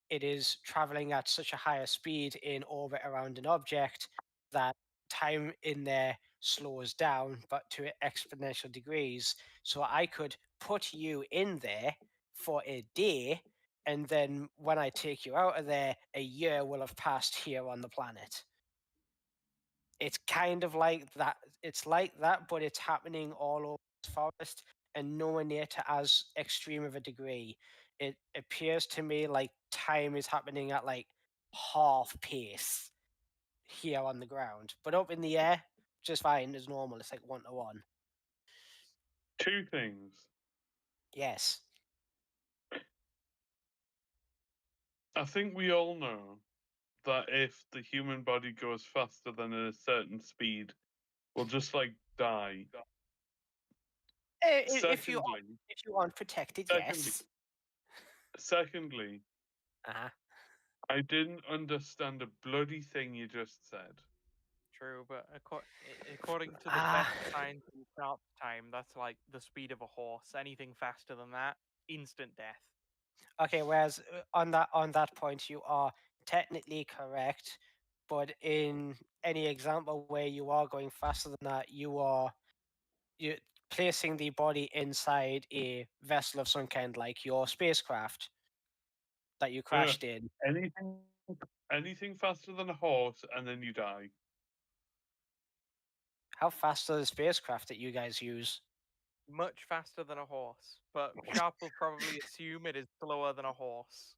it is traveling at such a higher speed in orbit around an object that time in there slows down, but to exponential degrees. So I could put you in there for a day, and then when I take you out of there, a year will have passed here on the planet. It's kind of like that. It's like that, but it's happening all over the forest and nowhere near to as extreme of a degree. It appears to me like time is happening at like half pace here on the ground, but up in the air, just fine as normal. It's like 1-to-1. Two things. Yes. I think we all know that if the human body goes faster than a certain speed, we'll just like die. If you Secondly, aren't protected, secondly, yes. secondly, Uh-huh. I didn't understand a bloody thing you just said. True, but according to the Ah. best science in sharp time, that's like the speed of a horse. Anything faster than that, instant death. Okay, whereas on that point you are technically correct, but in any example where you are going faster than that, you placing the body inside a vessel of some kind, like your spacecraft that you crashed in. Anything faster than a horse, and then you die. How fast are the spacecraft that you guys use? Much faster than a horse, but Sharp will probably assume it is slower than a horse.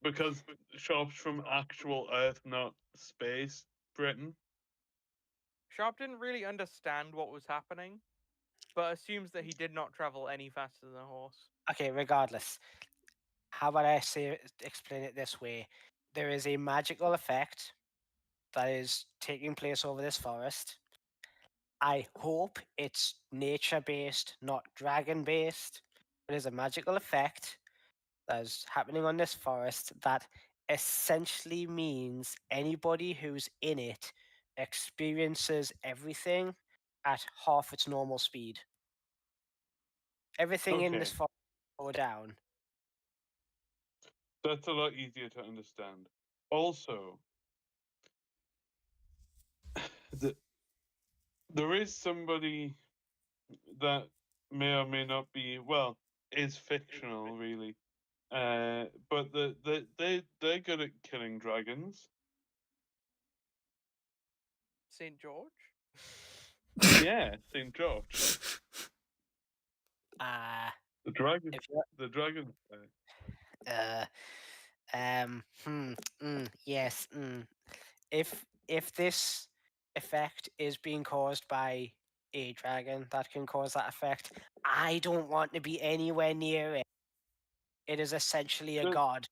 Because Sharp's from actual Earth, not space, Britain. Sharp didn't really understand what was happening, but assumes that he did not travel any faster than a horse. Okay, regardless. How about I explain it this way? There is a magical effect that is taking place over this forest. I hope it's nature based, not dragon based. It is a magical effect that is happening on this forest that essentially means anybody who's in it experiences everything at half its normal speed. Everything in this Okay. forest will go down. That's a lot easier to understand. Also, there is somebody that may or may not be, well, is fictional, really. But they're good at killing dragons. St. George? Yeah, St. George. The dragon. If you're The dragon. yes. If this effect is being caused by a dragon that can cause that effect, I don't want to be anywhere near it. It is essentially a No, god.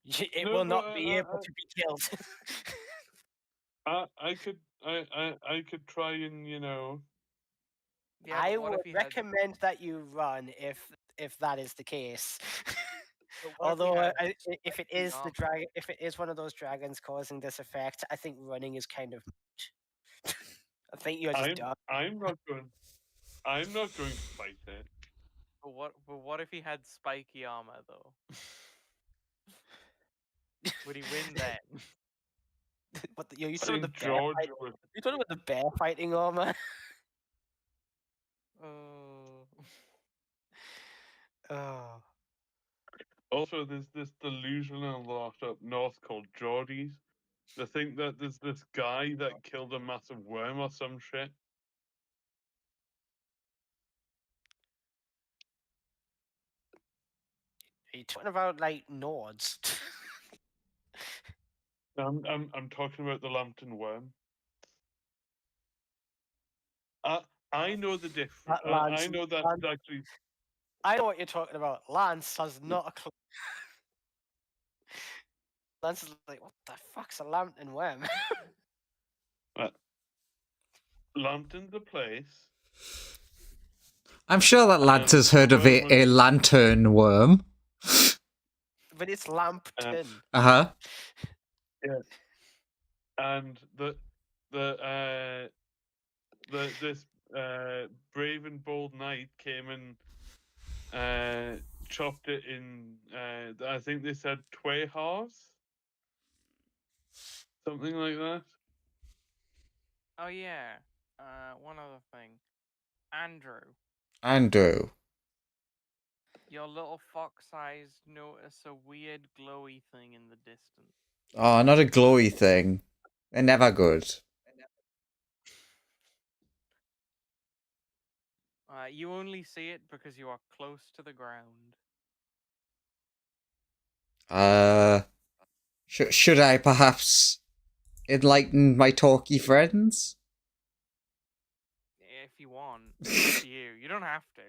It no, will but not be able to be killed. I could try and Yeah, I but what would if he had? recommend that you run if that is the case. But what if he Although had if it spiky is the armor? dragon, if it is one of those dragons causing this effect, I think running is kind of. I think you're just dumb. I'm not going. I'm not going to fight it. But what if he had spiky armor though? Would he win then? What you talking about St. the bear George fight? with You talking about the bear fighting armor? Oh. Oh, Also, there's this delusional lot up north called Geordies. They think that there's this guy that killed a massive worm or some shit. are you talking about like Nords? I'm talking about the Lambton worm. I know the difference. Lance, I know that Lance, actually. I know what you're talking about. Lance has not a clue. Lance is like, what the fuck's a lambton worm? Lambton's a place. I'm sure that Lance has heard of a lantern worm. But it's Lambton. Uh-huh. Yeah. And this brave and bold knight came and chopped it in. I think they said 2 halves, something like that. Oh yeah. One other thing. Andrew, Andrew. your little fox eyes notice a weird glowy thing in the distance. Oh, not a glowy thing. They're never good. You only see it because you are close to the ground. Should I perhaps enlighten my talky friends? If you want, it's up to you. You don't have to.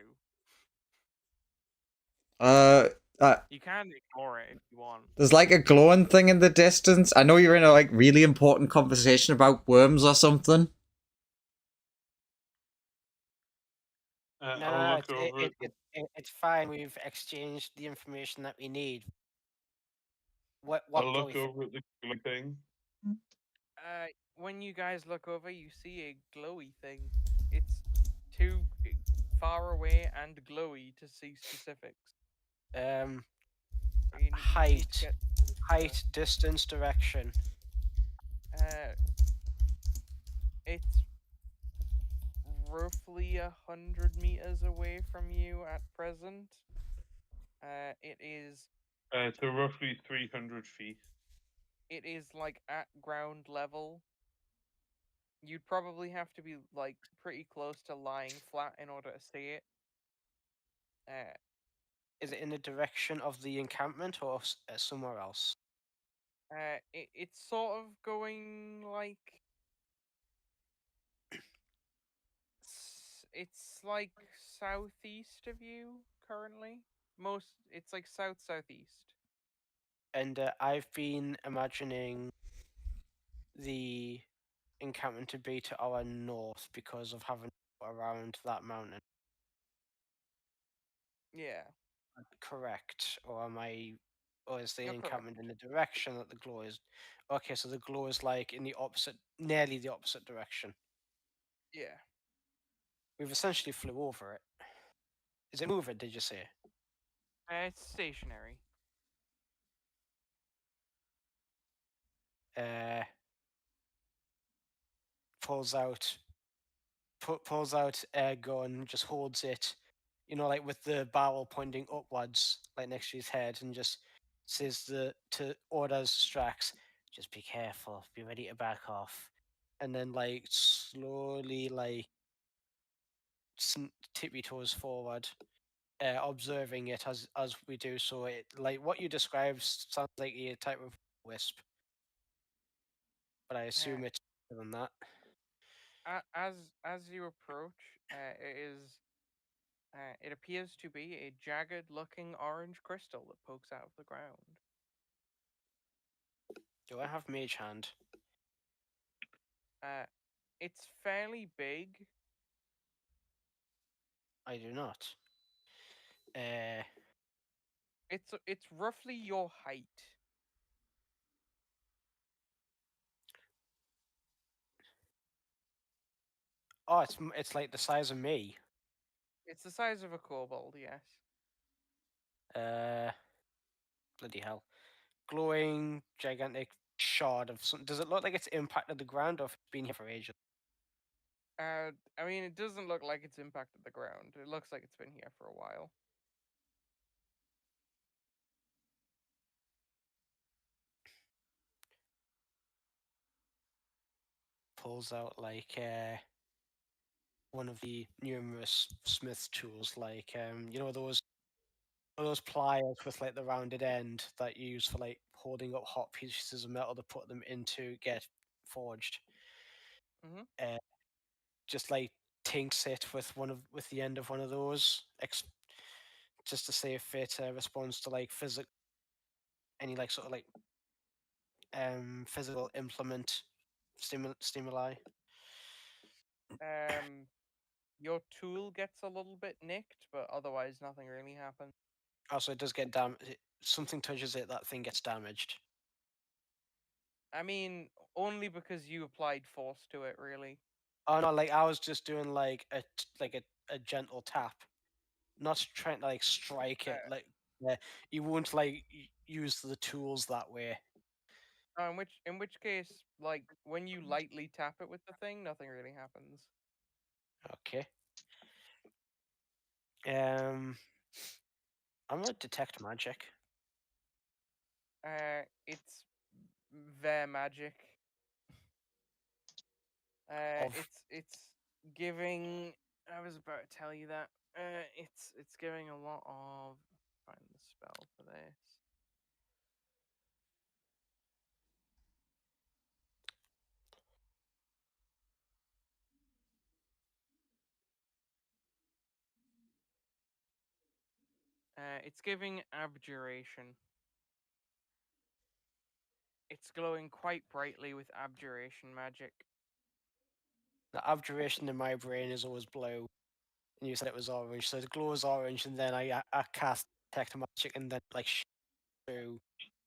You can ignore it if you want. There's like a glowing thing in the distance. I know you're in a like really important conversation about worms or something. I'll look over it. It's fine. We've exchanged the information that we need. What I'll look glowy thing? over at the glowing thing. When you guys look over, you see a glowy thing. It's 2 far away and glowy to see specifics. Um, You need to height, get height, distance, direction. it's roughly 100 meters away from you at present. It is So roughly 300 feet. like at ground level. You'd probably have to be like pretty close to lying flat in order to see it. Uh, Is it in the direction of the encampment or somewhere else? it's sort of going like it's like southeast of you currently. It's like southeast. And I've been imagining the encampment to be to our north because of having around that mountain. Yeah, Correct, or am I? Or is the you're encampment correct. in the direction that the glow is? Okay, so the glow is like in the opposite, nearly the opposite direction. Yeah. We've essentially flew over it. Is it moving? Did you say? It's stationary. Uh, pulls out, pulls out air gun, just holds it, you know, like with the barrel pointing upwards, like next to his head, and just says to orders Strax, just be careful, be ready to back off, and then like slowly like tippy toes forward, observing it as we do so. It like what you described sounds like a type of wisp, but I assume it's better than that. As you approach, it appears to be a jagged-looking orange crystal that pokes out of the ground. Do I have Mage Hand? It's fairly big. I do not. Uh, It's roughly your height. oh, it's like the size of me. It's the size of a kobold, yes. Bloody hell! Glowing, gigantic shard of some. Does it look like it's impacted the ground or if it's been here for ages? I mean, it doesn't look like it's impacted the ground. It looks like it's been here for a while. Pulls out like one of the numerous smith tools, like you know those pliers with like the rounded end that you use for like holding up hot pieces of metal to put them into get forged. Mhm. Just like tinks it with the end of one of those, just to see if it responds to like any like sort of like physical implement stimuli. Um, your tool gets a little bit nicked, but otherwise nothing really happens. Also, it does get damaged. Something touches it, that thing gets damaged. I mean, only because you applied force to it, really. Oh no, like I was just doing like a gentle tap, not trying to like strike it. Uh, Like you won't like use the tools that way. in which case, like when you lightly tap it with the thing, nothing really happens. Okay. Um, I'm gonna detect magic. It's their magic. Of It's giving. I was about to tell you that. It's giving a lot of. Find the spell for this. It's giving abjuration. It's glowing quite brightly with abjuration magic. the abjuration in my brain is always blue, and you said it was orange, so it glows orange, and then I cast detect magic, and then like through,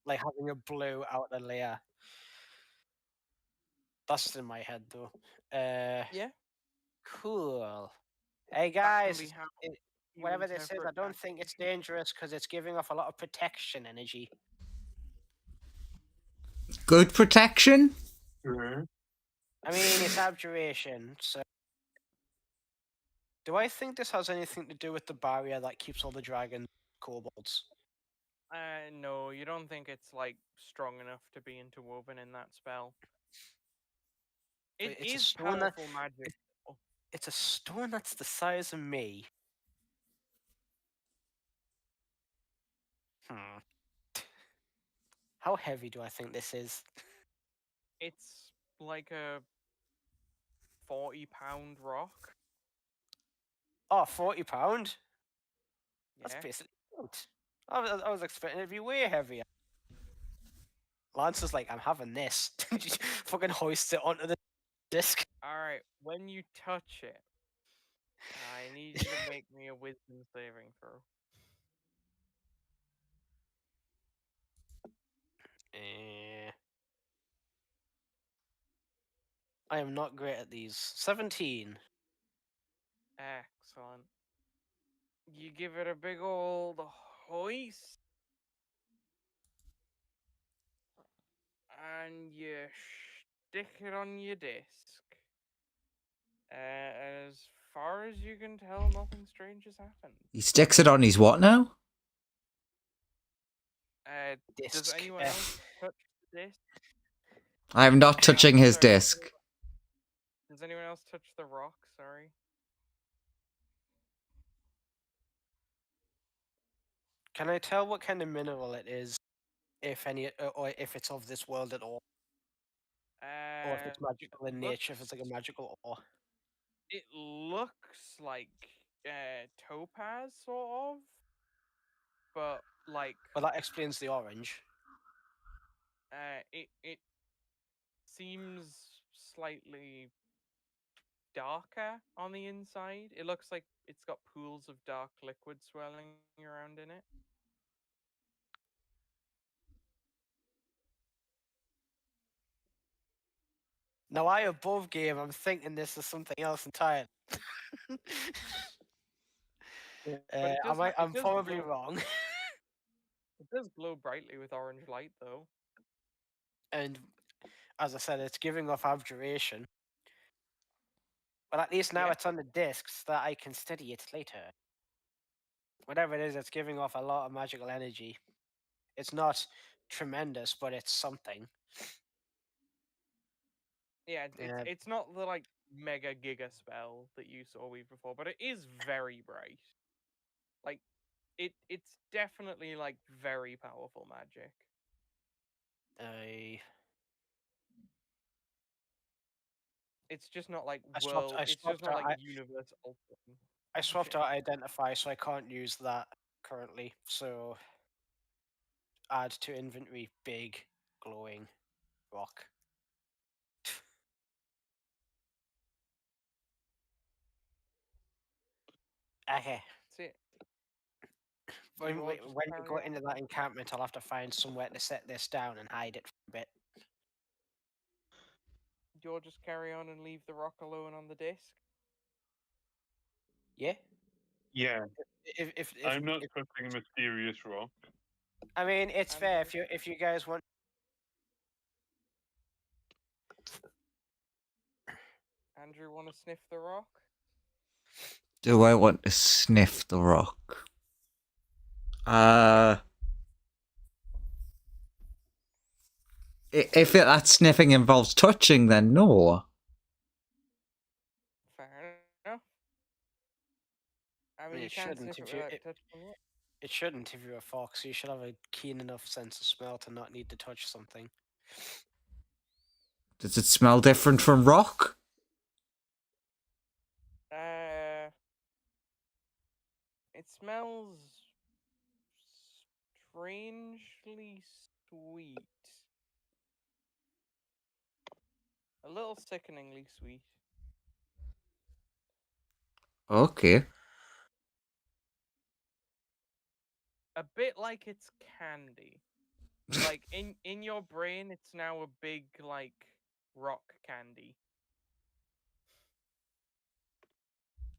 like having a blue outer layer. That's just in my head though. Yeah. Cool. Hey That can guys, be how you whatever this is, I interpret don't that. think it's dangerous because it's giving off a lot of protection energy. Good protection? Sure. I mean, it's abjuration, so. Do I think this has anything to do with the barrier that keeps all the dragon kobolds? No, you don't think it's like strong enough to be interwoven in that spell. It It's a is stone that- powerful magic. It's a stone that's the size of me. Hmm. How heavy do I think this is? It's like a 40-pound rock. Oh, £40? That's Yeah. basically good. I was expecting it to be way heavier. Lance is like, I'm having this. Just fucking hoists it onto the disc. All right. When you touch it, I need you to make me a wisdom saving throw. I am not great at these. 17. Excellent. You give it a big old hoist, and you stick it on your disc. As far as you can tell, nothing strange has happened. He sticks it on his what now? Does Disc. anyone else touch the disc? I'm not touching his Sorry, disc. Does anyone else touch the rock? Sorry. Can I tell what kind of mineral it is, if any, or if it's of this world at all, or if it's magical in nature, if it's like a magical ore? It looks like topaz, sort of, but like Well, that explains the orange. it seems slightly darker on the inside. It looks like it's got pools of dark liquid swirling around in it. Now, I above game, I'm thinking this is something else entirely. But it does. I'm probably wrong. It does glow brightly with orange light, though. And as I said, it's giving off abjuration. But at least now Yeah. it's on the discs that I can study it later. Whatever it is, it's giving off a lot of magical energy. It's not tremendous, but it's something. Yeah, Yeah. it's not the like mega giga spell that you saw weave before, but it is very bright. Like it's definitely like very powerful magic. It's just not like world. It's just not like universe altering. I swapped shit. out identify, so I can't use that currently. So add to inventory big glowing rock. Okay. That's it. When, You all when just we carry go on. into that encampment, I'll have to find somewhere to set this down and hide it for a bit. You'll just carry on and leave the rock alone on the disc. Yeah. Yeah, If I'm not touching mysterious rock. I mean, it's fair Andrew? if you guys want. Andrew, want to sniff the rock? Do I want to sniff the rock? If that sniffing involves touching, then no. Fair enough. I mean, you It can't shouldn't sniff it if you without touching it. it shouldn't if you're a fox. You should have a keen enough sense of smell to not need to touch something. Does it smell different from rock? It smells strangely sweet. A little sickeningly sweet. Okay. A bit like it's candy. Like in your brain, it's now a big like rock candy.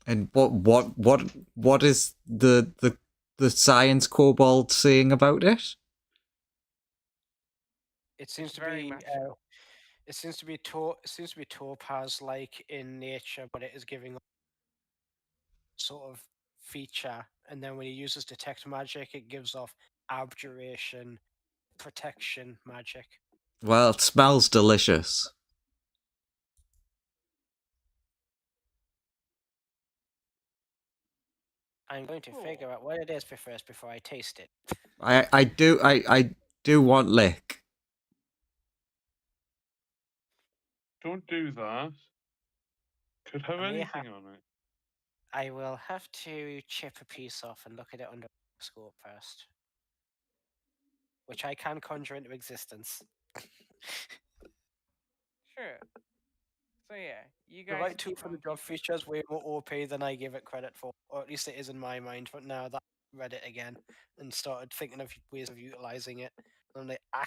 And what is the science kobold saying about it? It seems It's to very be magical. it seems to be topaz like in nature, but it is giving sort of feature, and then when he uses detect magic, it gives off abjuration, protection magic. Well, it smells delicious. I'm going to Cool. figure out what it is first before I taste it. I do want lick. Don't do that. Could have I may anything on it. I will have to chip a piece off and look at it under a microscope first, which I can conjure into existence. Sure. So yeah, you The guys right tool keep for the on job keeping. feature is way more OP than I give it credit for, or at least it is in my mind. But now that I read it again and started thinking of ways of utilizing it, I'm like, I mean,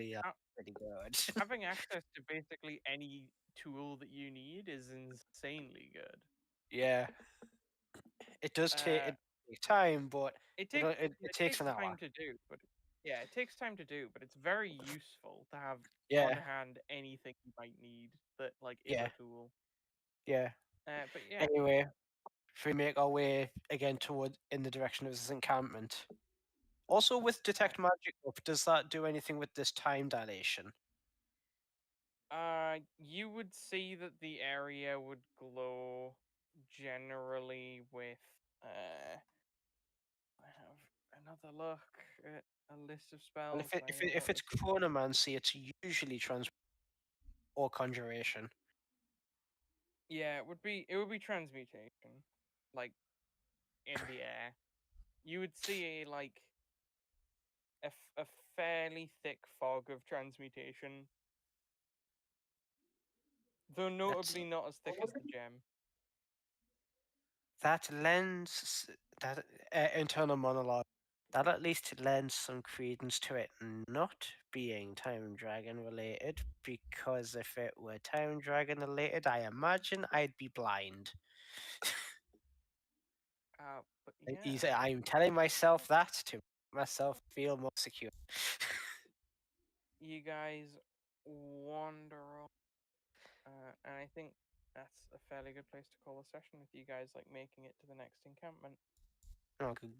actually, pretty good. having access to basically any tool that you need is insanely good. Yeah, it does Uh, take time, but it it, takes it it takes takes an hour. time to do, but yeah, it takes time to do, but it's very useful to have on Yeah, hand anything you might need that like is yeah, a tool. yeah. But yeah, Anyway, should we make our way again toward in the direction of this encampment? Also, with detect magic up, does that do anything with this time dilation? you would see that the area would glow generally with I have another look at a list of Well, spells. I know if what it's this is. chronomancy, it's usually trans or conjuration. Yeah, it would be transmutation, like in the air. You would see like a fairly thick fog of transmutation, though That's notably not as thick as the gem. that lends that internal monologue. That at least lends some credence to it not being time dragon related, because if it were time dragon related, I imagine I'd be blind. But yeah, I'm telling myself that to make myself feel more secure. you guys wander on, and I think that's a fairly good place to call a session with you guys, like making it to the next encampment. Oh, good.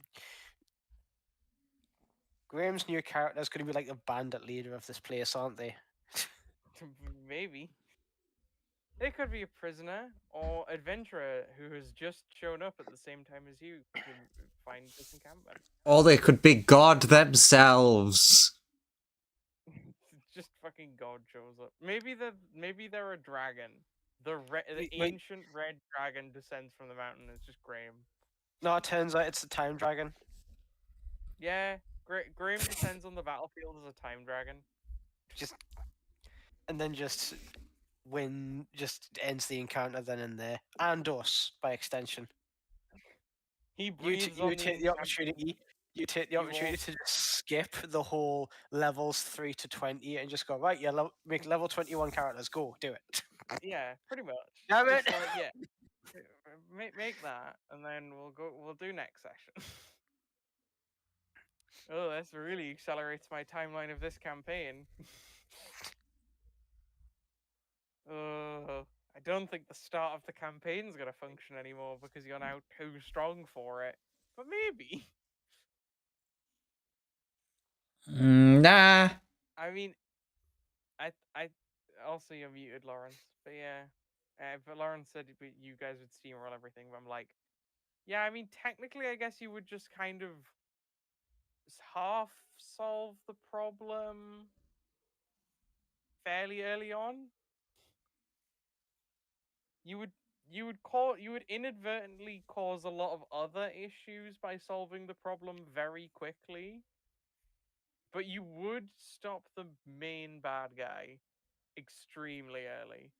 Graham's new character is going to be like the bandit leader of this place, aren't they? Maybe. It could be a prisoner or adventurer who has just shown up at the same time as you to find this encampment. Or they could be God themselves. Just fucking God shows up. Maybe they're a dragon. The Wait, ancient red dragon descends from the mountain. It's just Graham. no, it turns out it's the time dragon. Yeah, Graham descends on the battlefield as a time dragon. Just and then just ends the encounter then and there, and us by extension. He breathes on the take the opportunity. You take the You opportunity to just skip the whole levels 3 to 20 and just go right. Yeah, make level 21 characters. Go do it. Yeah, pretty much. Damn it! Just like yeah, make that, and then We'll do next session. Oh, this really accelerates my timeline of this campaign. I don't think the start of the campaign's gonna function anymore because you're now too strong for it. But maybe. Nah. I mean, I also you're muted, Lawrence. But yeah, but Lawrence said you guys would steamroll everything. But I'm like, yeah. I mean, technically, I guess you would just kind of half solve the problem fairly early on. You would you would inadvertently cause a lot of other issues by solving the problem very quickly, but you would stop the main bad guy extremely early.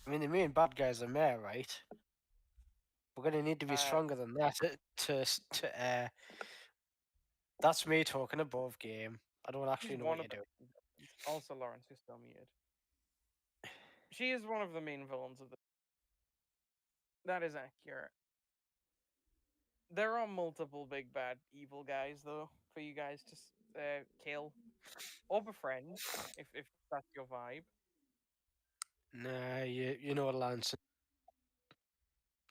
I mean, the main bad guys are Mare, right? We're gonna need to be stronger than that to. That's me talking above game. I don't actually He's know one what of you're doing. also Lawrence is still muted. She is one of the main villains of the. That is accurate. There are multiple big bad evil guys though for you guys to kill or befriend if that's your vibe. Nah, you know what, Lance.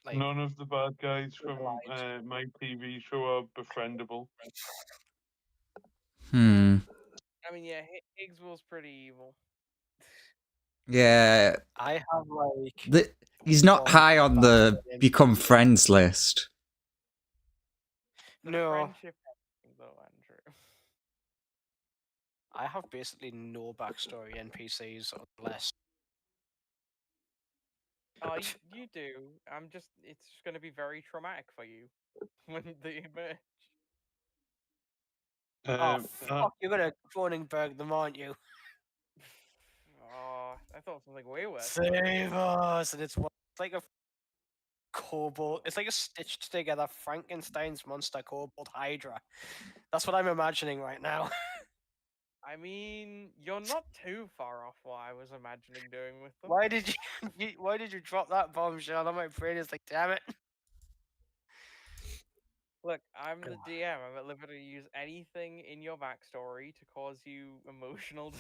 Like, None of the bad guys we're from blind. my TV show are befriendable. Hmm. I mean, yeah, Higgswill's pretty evil. Yeah. I have like He's not one high on the backstory in become PC. friends list. The No, friendship thing, though, Andrew. I have basically no backstory NPCs unless Oh, you do. It's just going to be very traumatic for you when they emerge. oh Um, uh, fuck, you're gonna Cronenberg them, aren't you? Oh, I thought something way worse. Save us, and it's like a kobold. It's like a stitched together Frankenstein's monster kobold Hydra. That's what I'm imagining right now. I mean, you're not too far off what I was imagining doing with them. Why did why did you drop that bombshell? On my brain is like, damn it. Look, I'm the DM. I'm at liberty to use anything in your backstory to cause you emotional